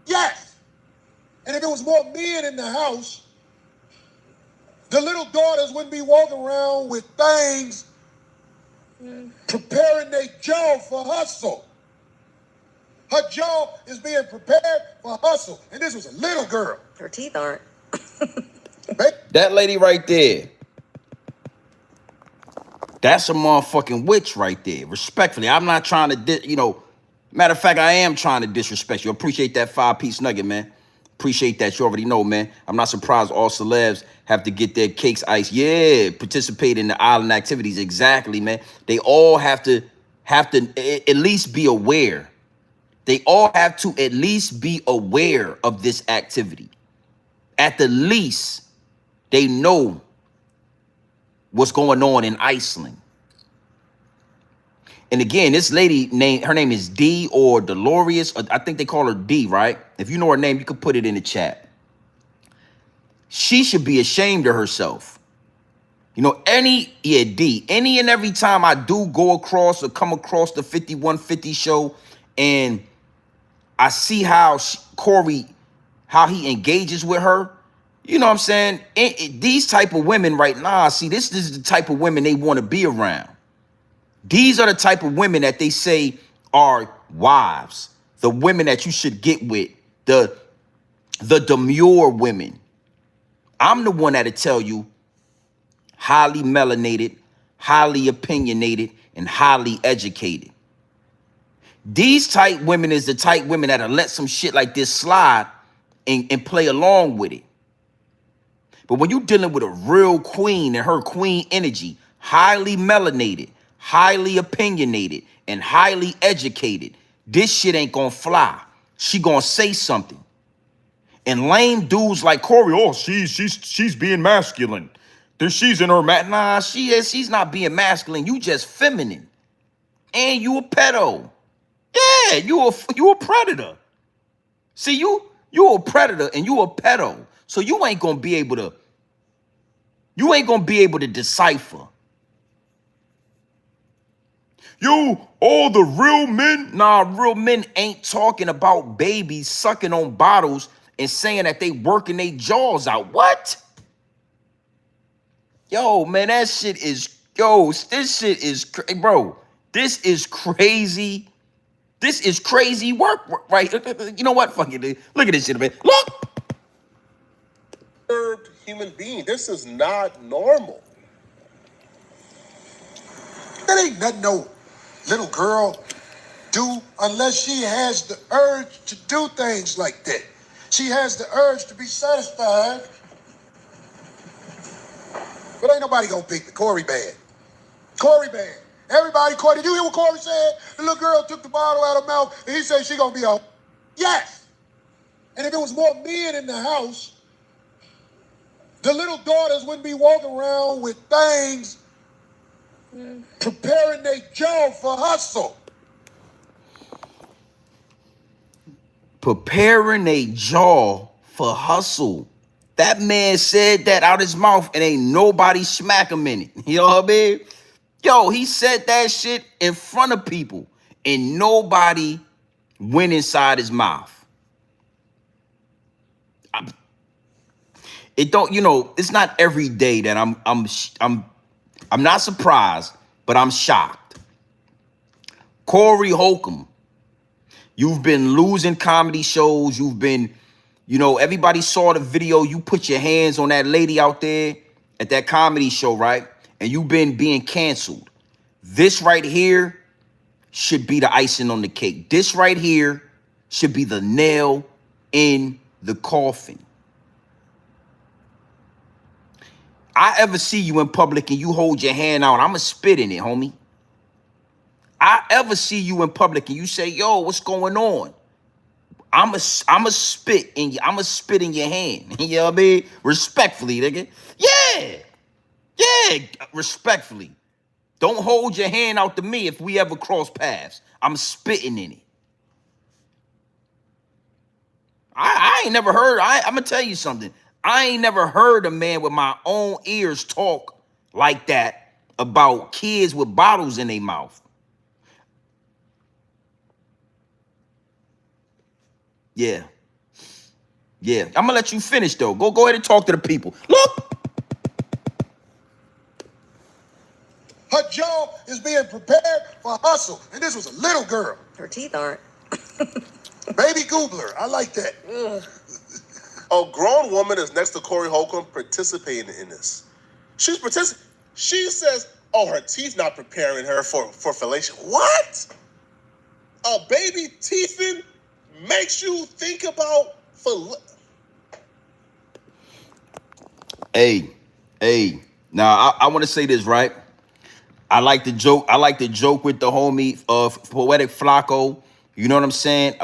yes. And if it was more men in the house, the little daughters wouldn't be walking around with things preparing their jaw for hustle. Her jaw is being prepared for hustle. And this was a little girl. Her teeth aren't. That lady right there. That's a motherfucking witch right there. Respectfully, I'm not trying to, matter of fact, I am trying to disrespect you. Appreciate that 5-piece nugget, man. Appreciate that. You already know, man. I'm not surprised all celebs have to get their cakes iced. Yeah, participate in the island activities. Exactly, man. They all have to at least be aware. They all have to at least be aware of this activity. At the least, they know what's going on in Iceland. And again, this lady her name is D or Dolores. I think they call her D, right? If you know her name, you can put it in the chat. She should be ashamed of herself. Any and every time I do go across or come across the 5150 show and I see how Corey, how he engages with her, you know what I'm saying? These type of women right now, see, this is the type of women they want to be around. These are the type of women that they say are wives, the women that you should get with, the demure women. I'm the one that'll tell you highly melanated, highly opinionated, and highly educated. These type women is the type women that'll let some shit like this slide and play along with it. But when you're dealing with a real queen and her queen energy, highly melanated, highly opinionated, and highly educated, this shit ain't gonna fly. She gonna say something. And lame dudes like Corey, oh, she's being masculine. Then she's in her nah, she's not being masculine. You just feminine. And you a pedo. Yeah, you a predator. See, you a predator and you a pedo. So you ain't gonna be able to decipher. All the real men? Nah, real men ain't talking about babies sucking on bottles and saying that they working their jaws out. What? Yo, man, this shit is, bro, this is crazy. This is crazy work, right? You know what? Fuck it. Look at this shit, man. Look! Human being. This is not normal. That ain't nothing no little girl do unless she has the urge to do things like that. She has the urge to be satisfied. But ain't nobody gonna beat the Corey bad. Corey bad. Everybody, Corey, did you hear what Corey said? The little girl took the bottle out of her mouth and he said she gonna be a yes. And if it was more men in the house, the little daughters wouldn't be walking around with things preparing their jaw for hustle. Preparing a jaw for hustle. That man said that out his mouth and ain't nobody smack him in it. You know what I mean? Yo, he said that shit in front of people and nobody went inside his mouth. It's not every day that I'm not surprised, but I'm shocked. Corey Holcomb, You've been losing comedy shows. You've been, everybody saw the video. You put your hands on that lady out there at that comedy show, right? And you've been being canceled. This right here should be the icing on the cake. This right here should be the nail in the coffin. I ever see you in public and you hold your hand out, I'ma spit in it, homie. I ever see you in public and you say, yo, what's going on? I'ma spit in your hand. You know what I mean? Respectfully, nigga. Yeah, respectfully. Don't hold your hand out to me if we ever cross paths. I'm spitting in it. I ain't never heard, I'm gonna tell you something. I ain't never heard a man with my own ears talk like that about kids with bottles in their mouth. Yeah. I'm gonna let you finish though. Go ahead and talk to the people. Look. Her jaw is being prepared for hustle. And this was a little girl. Her teeth aren't. Baby Goobler. I like that. A grown woman is next to Corey Holcomb participating in this. She says, oh, her teeth not preparing her for fellation. What? A baby teething makes you think about Hey. Now I want to say this, right? I like the joke with the homie of Poetic Flacko. You know what I'm saying?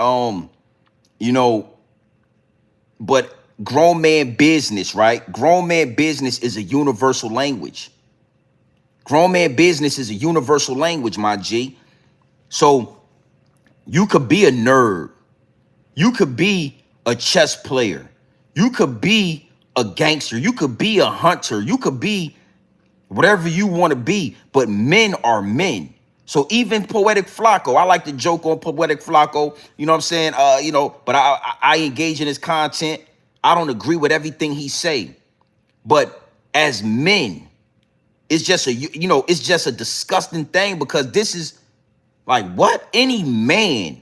But grown man business, right? Grown man business is a universal language. Grown man business is a universal language, my G. So you could be a nerd. You could be a chess player. You could be a gangster. You could be a hunter. You could be whatever you want to be, but men are men. So even Poetic Flacko, I like to joke on Poetic Flacko, you know what I'm saying? But I engage in his content. I don't agree with everything he say. But as men, it's just a disgusting thing, because this is like, what? Any man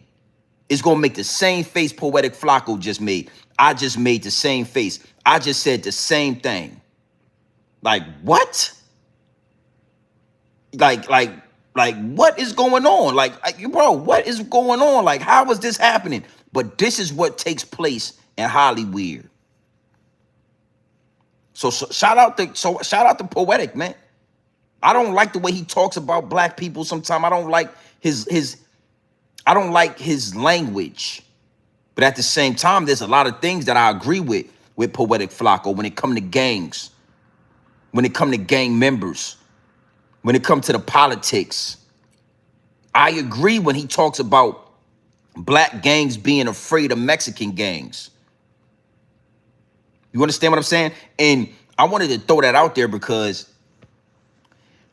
is gonna make the same face Poetic Flacko just made. I just made the same face. I just said the same thing. Like, what? Like what is going on? Like, bro, what is going on? Like, how is this happening? But this is what takes place in Hollywood. So shout out to Poetic, man. I don't like the way he talks about black people sometimes. I don't like his language. But at the same time, there's a lot of things that I agree with Poetic Flacko when it come to gangs, when it come to gang members, when it comes to the politics. I agree when he talks about black gangs being afraid of Mexican gangs. You understand what I'm saying? And I wanted to throw that out there because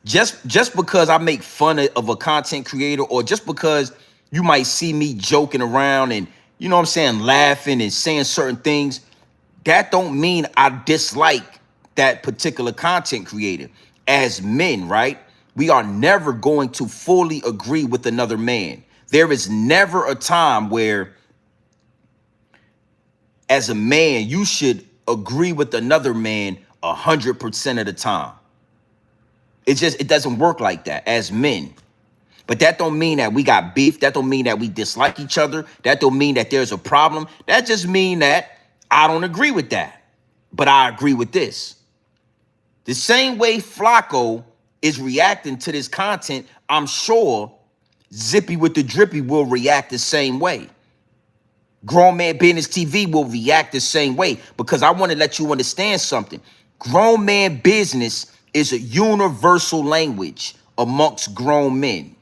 just because I make fun of a content creator, or just because you might see me joking around and, you know what I'm saying, laughing and saying certain things, that don't mean I dislike that particular content creator. As men, right? We are never going to fully agree with another man. There is never a time where, as a man, you should agree with another man 100% of the time. It doesn't work like that as men. But that don't mean that we got beef. That don't mean that we dislike each other. That don't mean that there's a problem. That just mean that I don't agree with that. But I agree with this. The same way Flacko is reacting to this content, I'm sure Zippy with the Drippy will react the same way. Grown Man Business TV will react the same way, because I want to let you understand something. Grown man business is a universal language amongst grown men.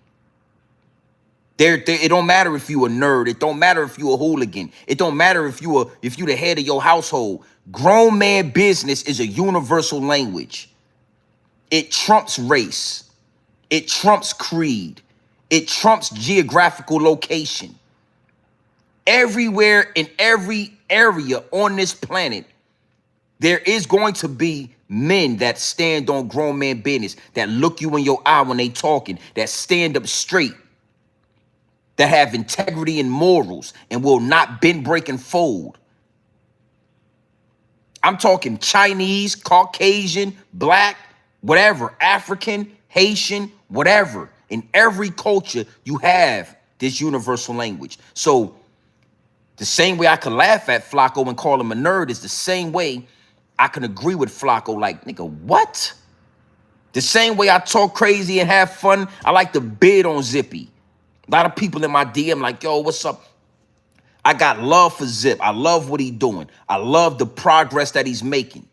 It don't matter if you a nerd. It don't matter if you a hooligan. It don't matter if you the head of your household. Grown man business is a universal language. It trumps race. It trumps creed. It trumps geographical location. Everywhere in every area on this planet, there is going to be men that stand on grown man business, that look you in your eye when they talking, that stand up straight, that have integrity and morals and will not bend, break, and fold. I'm talking Chinese, Caucasian, black, whatever, African, Haitian, whatever. In every culture, you have this universal language. So the same way I can laugh at Flacko and call him a nerd is the same way I can agree with Flacko, like, nigga, what? The same way I talk crazy and have fun, I like to bid on Zippy. A lot of people in my DM like, yo, what's up? I got love for Zip. I love what he's doing. I love the progress that he's making.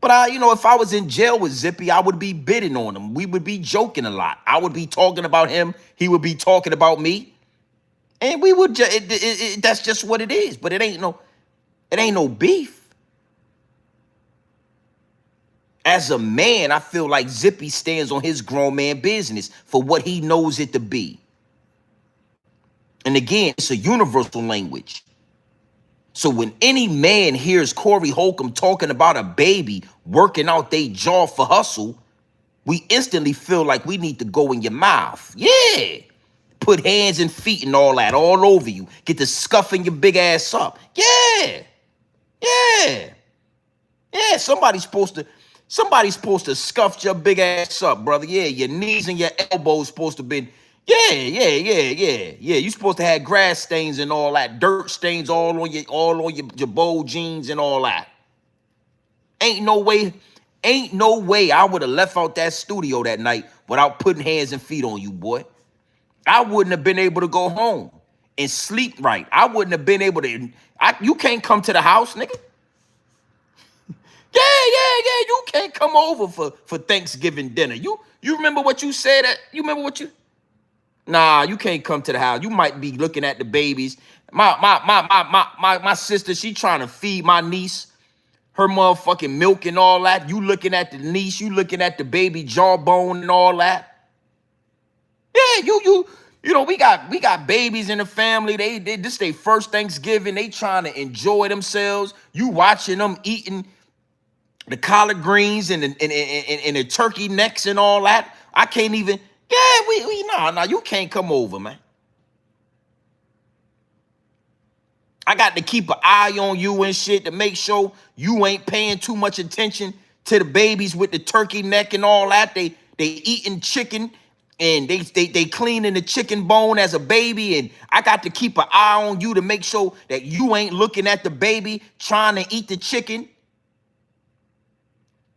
But if I was in jail with Zippy, I would be bidding on him. We would be joking a lot. I would be talking about him. He would be talking about me. And we would that's just what it is. But it ain't no beef. As a man, I feel like Zippy stands on his grown man business for what he knows it to be. And again, it's a universal language. So when any man hears Corey Holcomb talking about a baby working out their jaw for hustle, we instantly feel like we need to go in your mouth. Yeah. Put hands and feet and all that all over you. Get to scuffing your big ass up. Yeah. Yeah. Yeah, somebody's supposed to scuff your big ass up, brother. Yeah, your knees and your elbows supposed to be. Yeah. You supposed to have grass stains and all that, dirt stains all on your bold jeans and all that. Ain't no way I would have left out that studio that night without putting hands and feet on you, boy. I wouldn't have been able to go home and sleep right. I wouldn't have been able to. You can't come to the house, nigga. Yeah. You can't come over for Thanksgiving dinner. You remember what you said? You remember what you? Nah, you can't come to the house. You might be looking at the babies. My sister, she trying to feed my niece her motherfucking milk and all that. You looking at the niece, you looking at the baby jawbone and all that. Yeah, we got babies in the family. They this their first Thanksgiving. They trying to enjoy themselves. You watching them eating the collard greens and the turkey necks and all that. I can't even. Yeah, no, you can't come over, man. I got to keep an eye on you and shit to make sure you ain't paying too much attention to the babies with the turkey neck and all that. They eating chicken and they cleaning the chicken bone as a baby, and I got to keep an eye on you to make sure that you ain't looking at the baby trying to eat the chicken.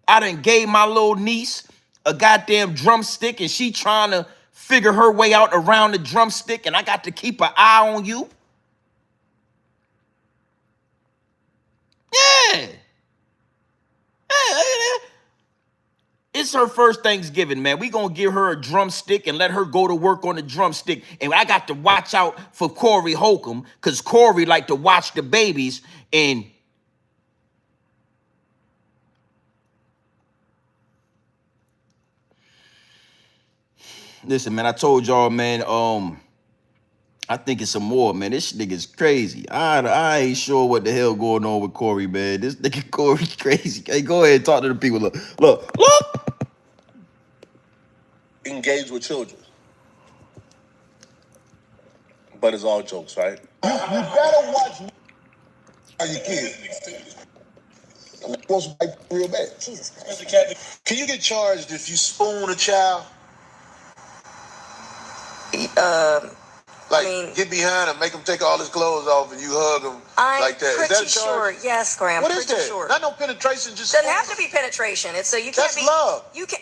I done gave my little niece a goddamn drumstick and she trying to figure her way out around the drumstick, and I got to keep an eye on you. Yeah. It's her first Thanksgiving, man. We gonna give her a drumstick and let her go to work on the drumstick. And I got to watch out for Corey Holcomb, because Corey like to watch the babies. And listen, man, I told y'all, man, I think it's some more, man. This nigga's crazy. I ain't sure what the hell going on with Corey, man. This nigga Corey crazy. Hey, go ahead and talk to the people. Look. Engage with children. But it's all jokes, right? You better watch your kids. I'm supposed to bite real bad. Jesus Christ. Can you get charged if you spoon a child? Get behind him, make him take all his clothes off, and you hug him like that. I'm pretty sure. Yes, Graham. What is pretty that? Sure. Not no penetration. Just doesn't have to be penetration. It's so you can't that's be. Love. You can.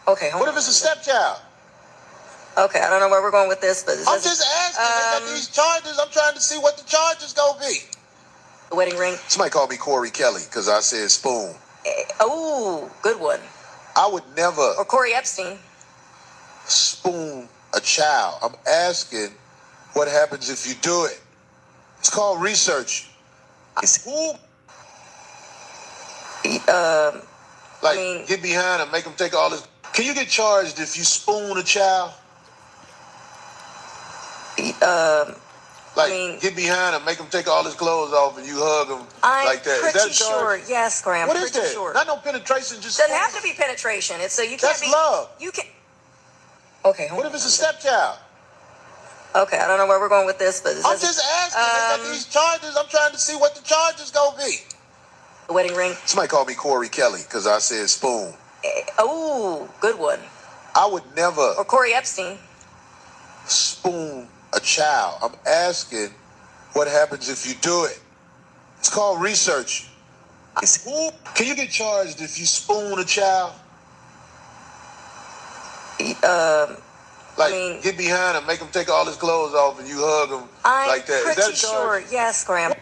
Okay. Hold what on. if it's a stepchild? Okay, I don't know where we're going with this, but I'm just asking. They got these charges. I'm trying to see what the charges gonna be. The wedding ring. Somebody called me Corey Kelly because I said spoon. Oh, good one. I would never. Or Corey Epstein. Spoon a child. I'm asking what happens if you do it. It's called research. Who? Get behind him, make him take all his. Can you get charged if you spoon a child? Get behind him, make him take all his clothes off, and you hug him like that. I'm pretty sure. Yes, Graham. What is pretty that? Sure. Not no penetration. Just doesn't have to be penetration. It's so you can't that's be. Love. You can. Okay. What if it's a stepchild? Okay, I don't know where we're going with this, but I'm just asking. They got these charges. I'm trying to see what the charges gonna be. the wedding ring. Somebody called me Corey Kelly because I said spoon. Oh, good one. I would never Or Corey Epstein. spoon a child. I'm asking what happens if you do it. It's called research. Can you get charged if you spoon a child? Like, I mean, get behind him, make him take all his clothes off, and you hug him I'm like that. Is pretty that a charge? sure. Yes, Graham.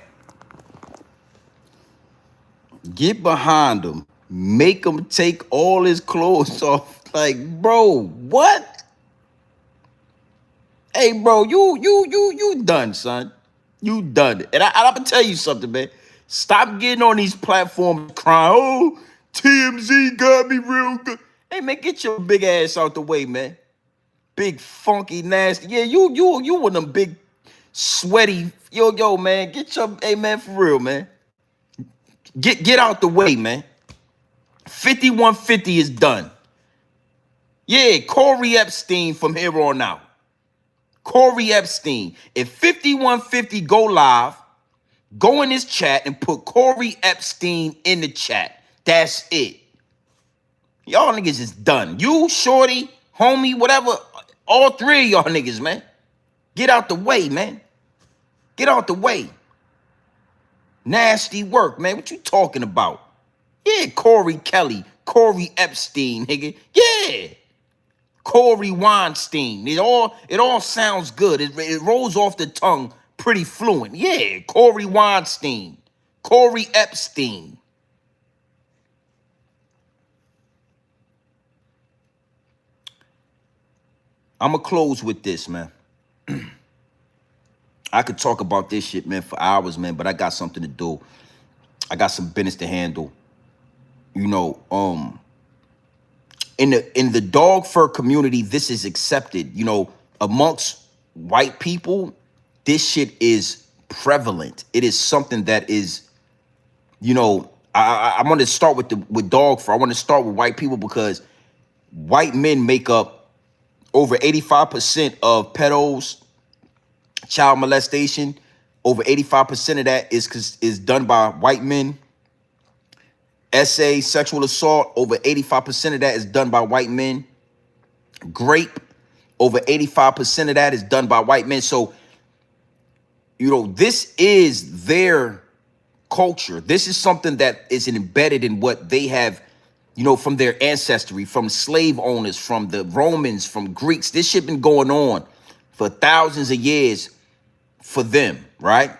Get behind him. Make him take all his clothes off. Like, bro, what? Hey, bro, you done, son. You done. And I'm gonna tell you something, man. Stop getting on these platforms crying, oh, TMZ got me real good. Hey, man, get your big ass out the way, man. Big, funky, nasty. Yeah, you one of them big, sweaty, yo, man. Get your, hey, man, for real, man. Get out the way, man. 5150 is done. Yeah, Corey Epstein from here on out. Corey Epstein. If 5150 go live, go in his chat and put Corey Epstein in the chat. That's it. Y'all niggas is done. You, Shorty, homie, whatever, all three of y'all niggas, man. Get out the way, man. Get out the way. Nasty work, man. What you talking about? Yeah, Corey Kelly, Corey Epstein, nigga. Yeah. Corey Weinstein. It all sounds good. It rolls off the tongue pretty fluent. Yeah, Corey Weinstein. Corey Epstein. I'm going to close with this, man. I could talk about this shit, man, for hours, man, but I got something to do. I got some business to handle. You know, in the dog fur community, this is accepted. You know, amongst white people, this shit is prevalent. It is something that is, you know, I want to start with dog fur. I want to start with white people because white men make up over 85% of pedos, child molestation. Over 85% of that is done by white men. SA, sexual assault, over 85% of that is done by white men. Grape, over 85% of that is done by white men. So, you know, this is their culture. This is something that is embedded in what they have, you know, from their ancestry, from slave owners, from the Romans, from Greeks. This shit been going on for thousands of years for them, right?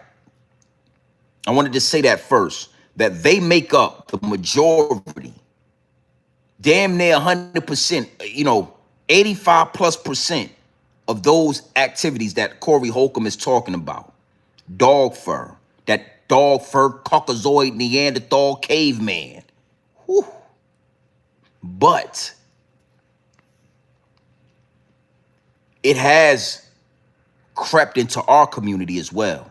I wanted to say that first, that they make up the majority, damn near 100%, you know, 85+% of those activities that Corey Holcomb is talking about. Dog fur, that dog fur Caucasoid Neanderthal caveman. Whew. But it has crept into our community as well.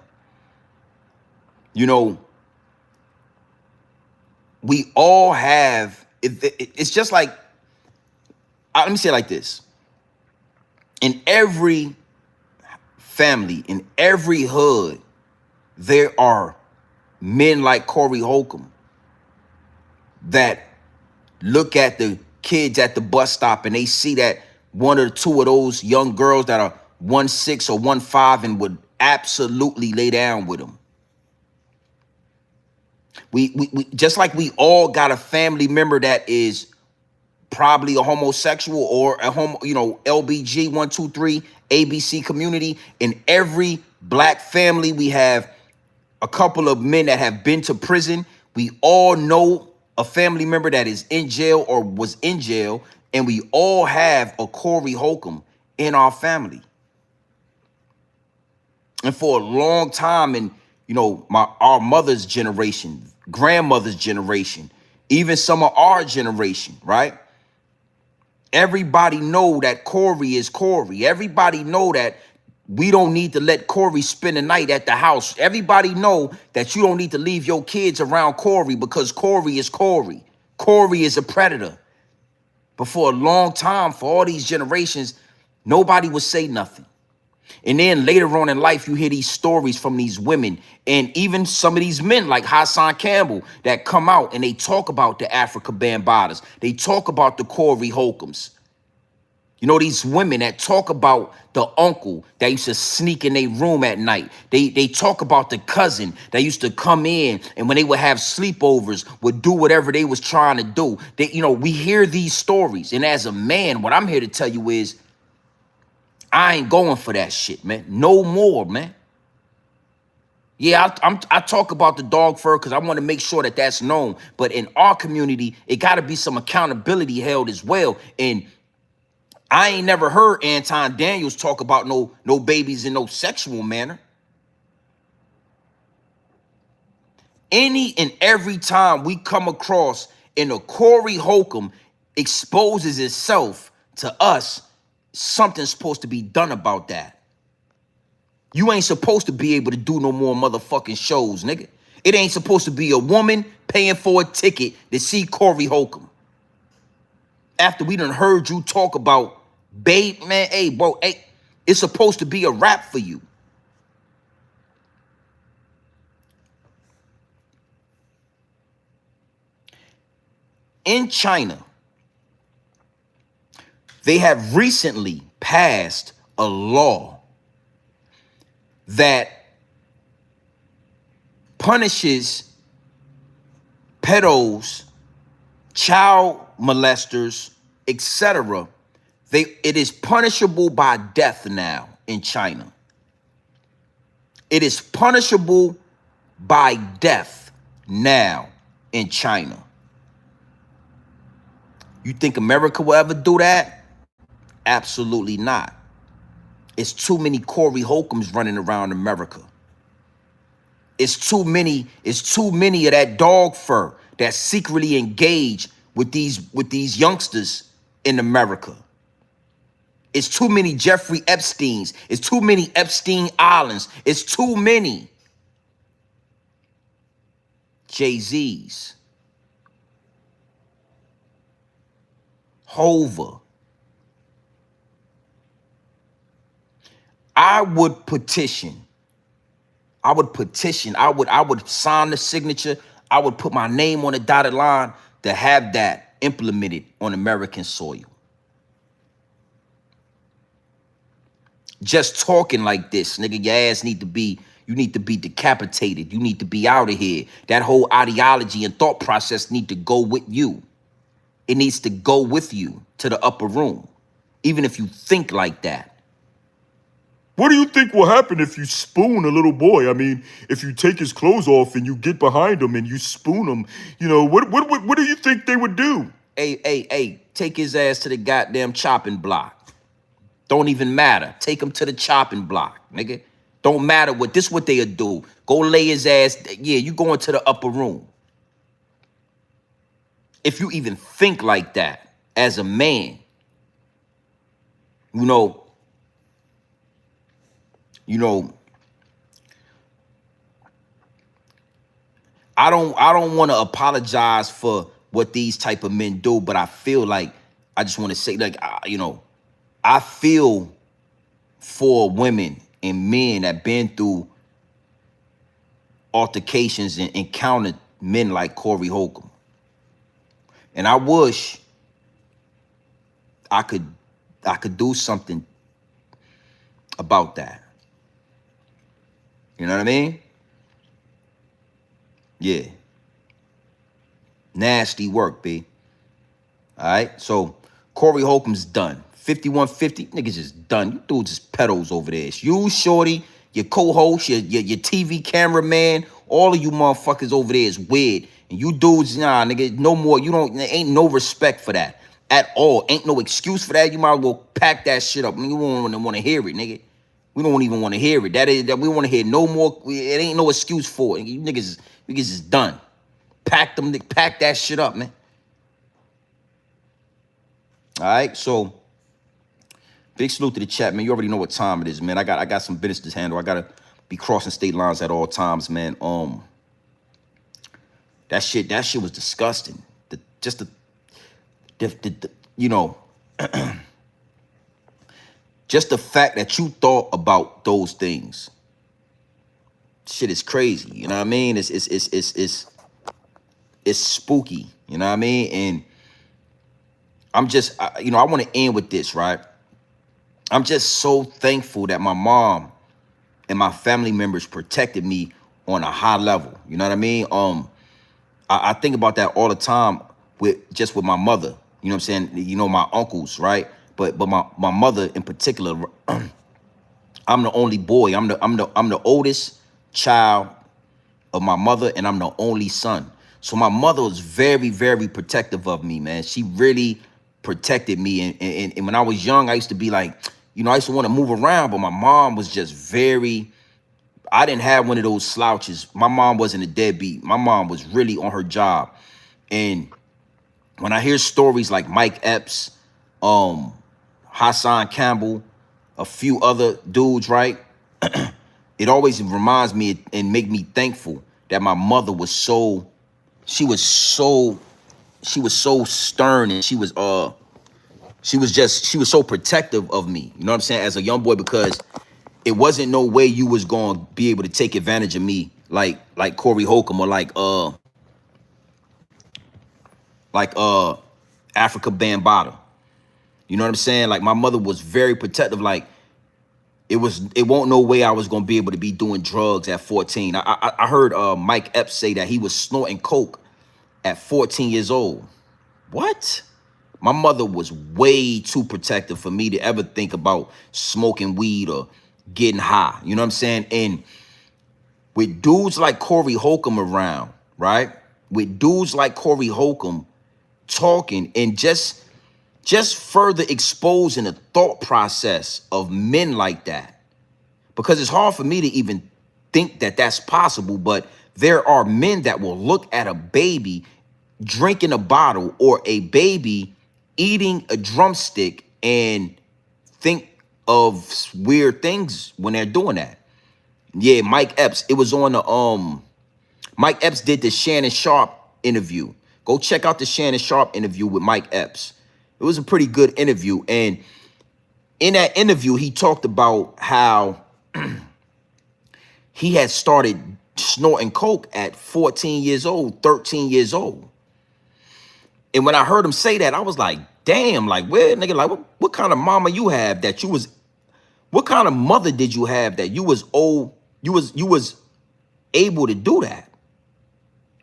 You know, we all have, it's just like, let me say it like this. In every family, in every hood, there are men like Corey Holcomb that look at the kids at the bus stop and they see that one or two of those young girls that are 1'6" or 1'5" and would absolutely lay down with them. We just like we all got a family member that is probably a homosexual or a homo, you know, LBG 1, 2, 3, ABC community. In every black family, we have a couple of men that have been to prison. We all know a family member that is in jail or was in jail, and we all have a Corey Holcomb in our family. And for a long time, and you know, our mother's generation, grandmother's generation, even some of our generation, right? Everybody know that Corey is Corey. Everybody know that we don't need to let Corey spend the night at the house. Everybody know that you don't need to leave your kids around Corey because Corey is Corey. Corey is a predator. But for a long time, for all these generations, nobody would say nothing. And then later on in life, you hear these stories from these women and even some of these men like Hassan Campbell that come out and they talk about the Africa Bambatas. They talk about the Corey Holcombs. You know, these women that talk about the uncle that used to sneak in their room at night. They talk about the cousin that used to come in and when they would have sleepovers, would do whatever they was trying to do. They, you know, we hear these stories. And as a man, what I'm here to tell you is, I ain't going for that shit, man. No more, man. Yeah, I talk about the dog fur because I want to make sure that that's known. But in our community, it got to be some accountability held as well. And I ain't never heard Anton Daniels talk about no babies in no sexual manner. Any and every time we come across and a Corey Holcomb exposes itself to us, something's supposed to be done about that. You ain't supposed to be able to do no more motherfucking shows, nigga. It ain't supposed to be a woman paying for a ticket to see Corey Holcomb. After we done heard you talk about, babe, man, hey, bro, hey, it's supposed to be a rap for you. In China, they have recently passed a law that punishes pedos, child molesters, etc. It is punishable by death now in China. It is punishable by death now in China. You think America will ever do that? Absolutely not. It's too many Corey Holcombs running around America. It's too many of that dog fur that's secretly engaged with these youngsters in America. It's too many Jeffrey Epsteins. It's too many Epstein Islands. It's too many Jay-Z's. Hova. I would petition. I would sign the signature. I would put my name on the dotted line to have that implemented on American soil. Just talking like this, nigga, your ass you need to be decapitated. You need to be out of here. That whole ideology and thought process need to go with you. It needs to go with you to the upper room, even if you think like that. What do you think will happen if you spoon a little boy? I mean, if you take his clothes off and you get behind him and you spoon him, you know, what do you think they would do? Hey, take his ass to the goddamn chopping block. Don't even matter. Take him to the chopping block, nigga. Don't matter what they'll do. Go lay his ass. Yeah, you going to the upper room. If you even think like that as a man, you know, I don't want to apologize for what these type of men do, but I feel like I just want to say, like, I feel for women and men that been through altercations and encountered men like Corey Holcomb. And I wish I could do something about that. You know what I mean? Yeah. Nasty work, B. All right. So Corey Holcomb's done. 5150, niggas just done. You dudes is pedos over there. It's you, Shorty, your co-host, your TV cameraman, all of you motherfuckers over there is weird. And you dudes, nah, nigga, no more. Ain't no respect for that at all. Ain't no excuse for that. You might as well pack that shit up. I mean, you won't want to hear it, nigga. We don't even want to hear it. That we want to hear no more. It ain't no excuse for it. You niggas is done. Pack that shit up, man. All right, so big salute to the chat, man. You already know what time it is, man. I got some business to handle. I gotta be crossing state lines at all times, man. That shit was disgusting. You know, Just the fact that you thought about those things, shit is crazy. You know what I mean? It's spooky. You know what I mean? And I'm just, I want to end with this, right? I'm just so thankful that my mom and my family members protected me on a high level. You know what I mean? I think about that all the time with my mother. You know what I'm saying? You know, my uncles, right? But my mother in particular, I'm the only boy. I'm the oldest child of my mother, and I'm the only son. So my mother was very, very protective of me, man. She really protected me. And when I was young, I used to be like, I used to want to move around, but my mom was just very, I didn't have one of those slouches. My mom wasn't a deadbeat. My mom was really on her job. And when I hear stories like Mike Epps, Hassan Campbell, a few other dudes, right? It always reminds me and make me thankful that my mother was so stern, and she was so protective of me. You know what I'm saying? As a young boy, because it wasn't no way you was going to be able to take advantage of me like Corey Holcomb or like Africa Bambaataa. You know what I'm saying? Like, my mother was very protective. Like, it won't no way I was gonna be able to be doing drugs at 14. I heard Mike Epps say that he was snorting coke at 14 years old. What? My mother was way too protective for me to ever think about smoking weed or getting high. You know what I'm saying? And with dudes like Corey Holcomb around, right? With dudes like Corey Holcomb talking and just further exposing the thought process of men like that. Because it's hard for me to even think that that's possible, but there are men that will look at a baby drinking a bottle or a baby eating a drumstick and think of weird things when they're doing that. Yeah, Mike Epps, it was on the Mike Epps did the Shannon Sharp interview. Go check out the Shannon Sharp interview with Mike Epps. It was a pretty good interview. And in that interview, he talked about how he had started snorting coke at 14 years old, 13 years old. And when I heard him say that, I was like, damn, like, where, nigga, like, what kind of mama you have that you was, what kind of mother did you have that you was old, you was able to do that?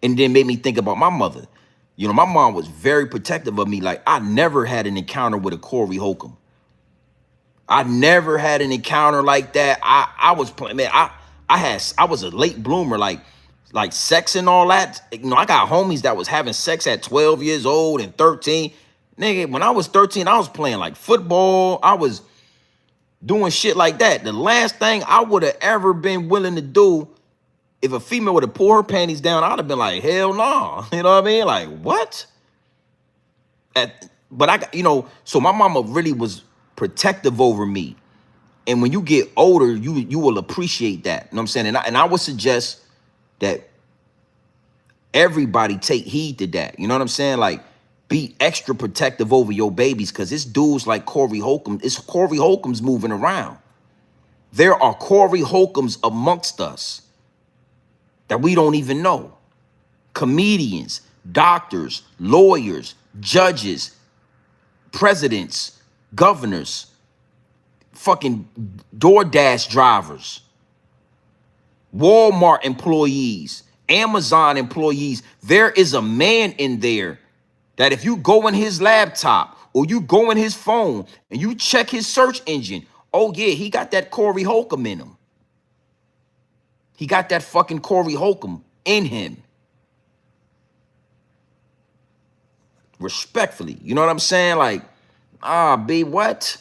And then made me think about my mother. You know, my mom was very protective of me. Like, I never had an encounter with a Corey Holcomb. I never had an encounter like that. I was playing, man, I was a late bloomer, like sex and all that. You know, I got homies that was having sex at 12 years old and 13. Nigga, when I was 13, I was playing like football. I was doing shit like that. The last thing I would have ever been willing to do, if a female would have pulled her panties down, I'd have been like, hell no. You know what I mean? Like, what? But I got, so my mama really was protective over me. And when you get older, you will appreciate that. You know what I'm saying? And I would suggest that everybody take heed to that. You know what I'm saying? Like, be extra protective over your babies, because it's dudes like Corey Holcomb. It's Corey Holcomb's moving around. There are Corey Holcombs amongst us that we don't even know. Comedians, doctors, lawyers, judges, presidents, governors, fucking DoorDash drivers, Walmart employees, Amazon employees. There is a man in there that if you go in his laptop or you go in his phone and you check his search engine, oh yeah, he got that Corey Holcomb in him. He got that fucking Corey Holcomb in him. Respectfully, you know what I'm saying? Like, B, what?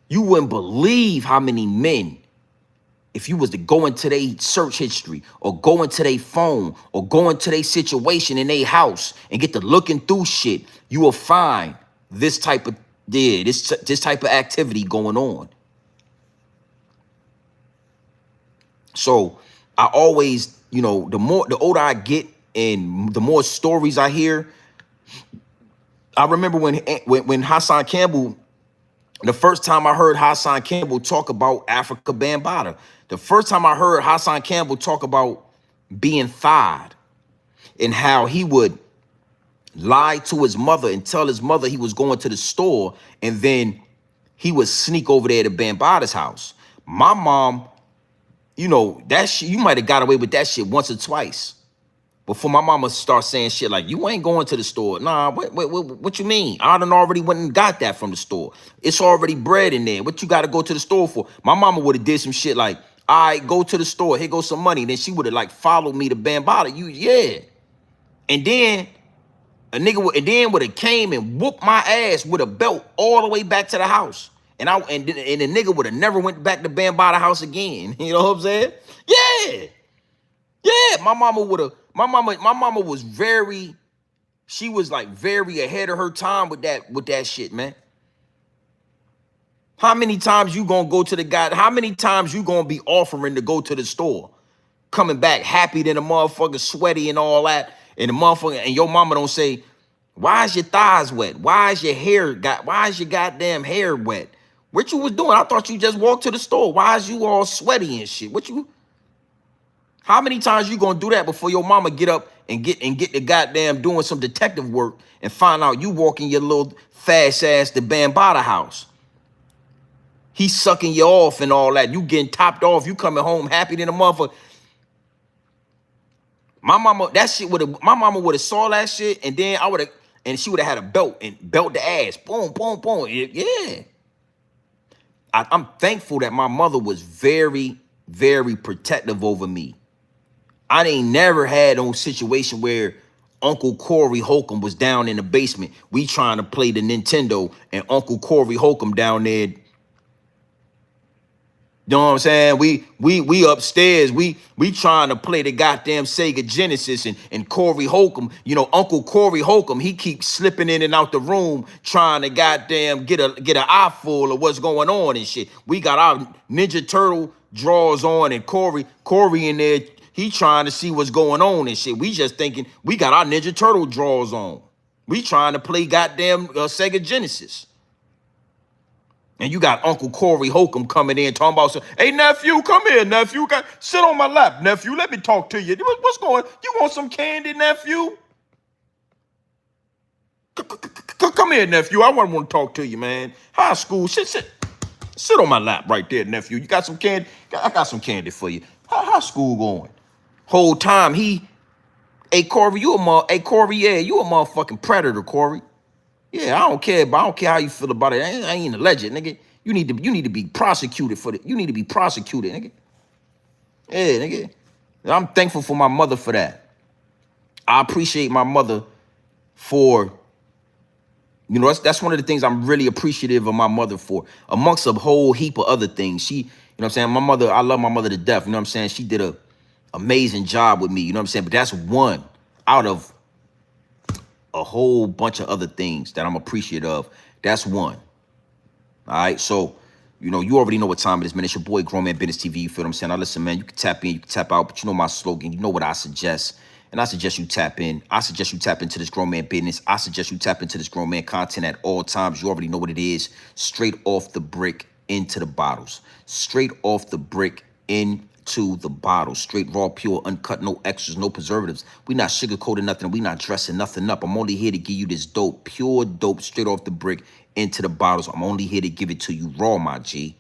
You wouldn't believe how many men, if you was to go into their search history or go into their phone or go into their situation in their house and get to looking through shit, you will find this type of, this type of activity going on. So I always, the older I get and the more stories I hear. I remember when Hassan Campbell The first time I heard Hassan Campbell talk about Africa Bambaataa, the first time I heard Hassan Campbell talk about being thawed and how he would lie to his mother and tell his mother he was going to the store, and then he would sneak over there to Bambaata's house. My mom, you know, that shit, you might have got away with that shit once or twice before my mama start saying shit like, you ain't going to the store. Nah, what you mean? I done already went and got that from the store. It's already bread in there. What you got to go to the store for? My mama would have did some shit like, all right, go to the store. Here goes some money. Then she would have like followed me to Bambaata. Yeah. And then a nigga would have came and whooped my ass with a belt all the way back to the house. And the nigga would have never went back to Bambaata house again. You know what I'm saying? Yeah. Yeah, my mama was she was like very ahead of her time with that shit, man. How many times you gonna go to the guy? How many times you gonna be offering to go to the store? Coming back happy than a motherfucker, sweaty and all that, and the motherfucker, and your mama don't say, why is your thighs wet? Why is your goddamn hair wet? What you was doing? I thought you just walked to the store. Why is you all sweaty and shit? How many times you gonna do that before your mama get up and get the goddamn doing some detective work and find out you walking your little fast ass to Bambaata house? He sucking you off and all that. You getting topped off. You coming home happy than a motherfucker. My mama would have saw that shit, and then she would have had a belt and belt the ass. Boom, boom, boom. Yeah. I'm thankful that my mother was very, very protective over me. I ain't never had no situation where Uncle Corey Holcomb was down in the basement. We trying to play the Nintendo, and Uncle Corey Holcomb down there. You know what I'm saying? We upstairs. We trying to play the goddamn Sega Genesis, and Corey Holcomb, you know, Uncle Corey Holcomb, he keeps slipping in and out the room trying to goddamn get an eyeful of what's going on and shit. We got our Ninja Turtle drawers on, and Corey in there. He trying to see what's going on and shit. We just thinking we got our Ninja Turtle drawers on. We trying to play goddamn Sega Genesis. And you got Uncle Corey Holcomb coming in talking about, hey, nephew, come here, nephew. Sit on my lap, nephew. Let me talk to you. What's going on? You want some candy, nephew? Come here, nephew. I want to talk to you, man. High school. Sit on my lap right there, nephew. You got some candy? I got some candy for you. How's school going? Whole time hey Corey, you a motherfucking predator, Corey. Yeah, I don't care how you feel about it. I ain't alleged, nigga. You need to be prosecuted for it. You need to be prosecuted, nigga. Yeah, nigga. I'm thankful for my mother for that. I appreciate my mother for, you know, that's one of the things I'm really appreciative of my mother for, amongst a whole heap of other things. She, you know what I'm saying? I love my mother to death. You know what I'm saying? She did a amazing job with me, you know what I'm saying? But that's one out of a whole bunch of other things that I'm appreciative of. That's one. All right, so, you know, you already know what time it is, man. It's your boy, Grown Man Business TV, you feel what I'm saying? Now, listen, man, you can tap in, you can tap out, but you know my slogan, you know what I suggest, and I suggest you tap in. I suggest you tap into this Grown Man business. I suggest you tap into this Grown Man content at all times. You already know what it is. Straight off the brick into the bottles. Straight off the brick into the bottle. Straight, raw, pure, uncut, no extras, no preservatives. We not sugarcoating nothing. We not dressing nothing up. I'm only here to give you this dope, pure dope, straight off the brick into the bottles. I'm only here to give it to you raw, my G.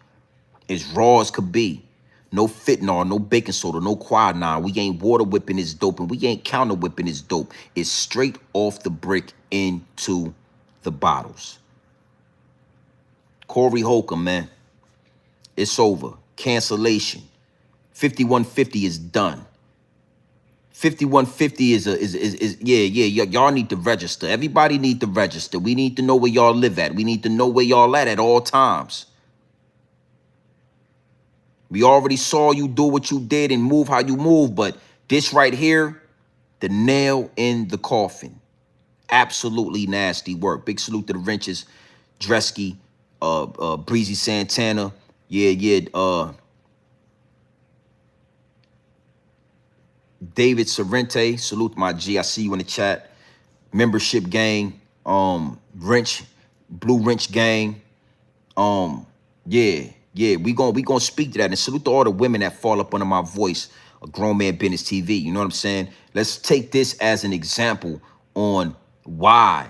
As raw as could be. No fentanyl, no baking soda, no quinine. We ain't water whipping this dope, and we ain't counter whipping this dope. It's straight off the brick into the bottles. Corey Holcomb, man. It's over. Cancellation. 5150 is done. 5150 is y'all need to register. Everybody need to register. We need to know where y'all live at. We need to know where y'all at all times. We already saw you do what you did and move how you move, but this right here, the nail in the coffin. Absolutely nasty work. Big salute to the wrenches, Dresky, Breezy Santana. David Sorrente, salute my G. I see you in the chat. Membership gang, Wrench, Blue Wrench gang. Yeah, we gonna speak to that, and salute to all the women that fall up under my voice, a grown man business TV. You know what I'm saying? Let's take this as an example on why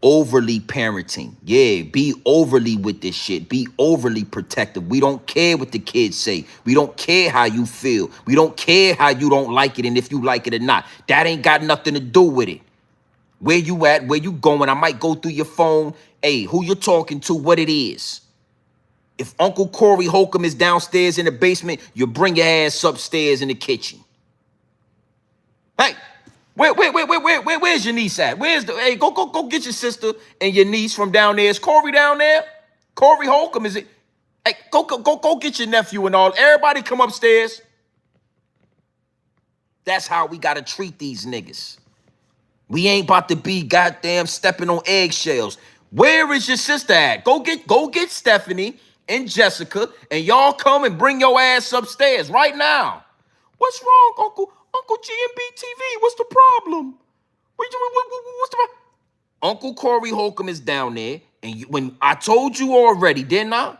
overly parenting. Yeah, be overly with this shit. Be overly protective. We don't care what the kids say. We don't care how you feel. We don't care how you don't like it and if you like it or not. That ain't got nothing to do with it. Where you at? Where you going? I might go through your phone. Hey, who you talking to? What it is. If Uncle Corey Holcomb is downstairs in the basement, you bring your ass upstairs in the kitchen. Hey, where's your niece at? Hey, go get your sister and your niece from down there. Is Corey down there? Corey Holcomb, is it? Hey, go get your nephew and all. Everybody come upstairs. That's how we gotta treat these niggas. We ain't about to be goddamn stepping on eggshells. Where is your sister at? Go get Stephanie and Jessica, and y'all come and bring your ass upstairs right now. What's wrong, Uncle GMB TV? What's the problem? What's the problem? Uncle Corey Holcomb is down there, and when I told you already, didn't I?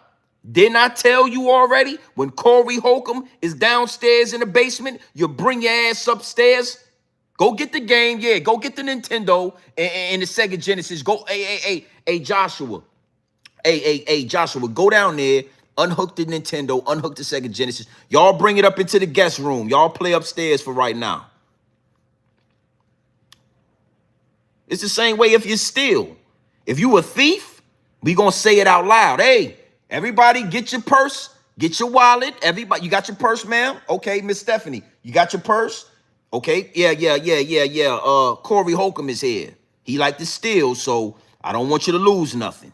Didn't I tell you already? When Corey Holcomb is downstairs in the basement, you bring your ass upstairs. Go get the game, yeah. Go get the Nintendo and the Sega Genesis. Go, hey, Joshua. Hey, Joshua, go down there, unhook the Nintendo, unhook the Sega Genesis. Y'all bring it up into the guest room. Y'all play upstairs for right now. It's the same way if you steal. If you a thief, we gonna say it out loud. Hey, everybody get your purse, get your wallet. Everybody, you got your purse, ma'am? Okay, Miss Stephanie, you got your purse? Okay, yeah. Corey Holcomb is here. He like to steal, so I don't want you to lose nothing.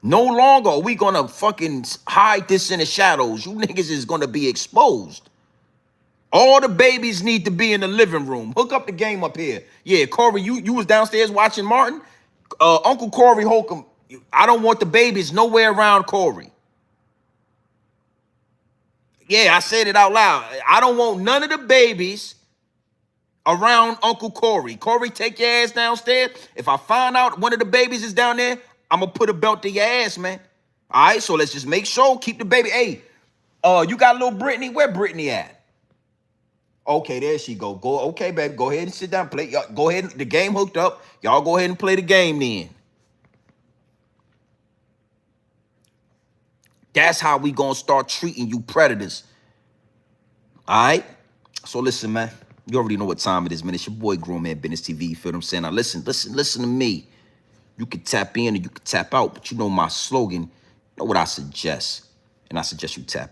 No longer are we gonna fucking hide this in the shadows. You niggas is gonna be exposed. All the babies need to be in the living room. Hook up the game up here. Yeah, Corey, you was downstairs watching Martin. Uncle Corey Holcomb, I don't want the babies nowhere around Corey. Yeah, I said it out loud. I don't want none of the babies around Uncle Corey. Corey, take your ass downstairs. If I find out one of the babies is down there, I'm going to put a belt to your ass, man. All right, so let's just make sure, keep the baby. Hey, you got little Brittany? Where Brittany at? Okay, there she go. Okay, baby, go ahead and sit down. Play. Go ahead. The game hooked up. Y'all go ahead and play the game then. That's how we going to start treating you predators. All right? So listen, man. You already know what time it is, man. It's your boy, Grown Man Business TV. You feel what I'm saying? Now listen to me. You can tap in or you can tap out, but you know my slogan. You know what I suggest. And I suggest you tap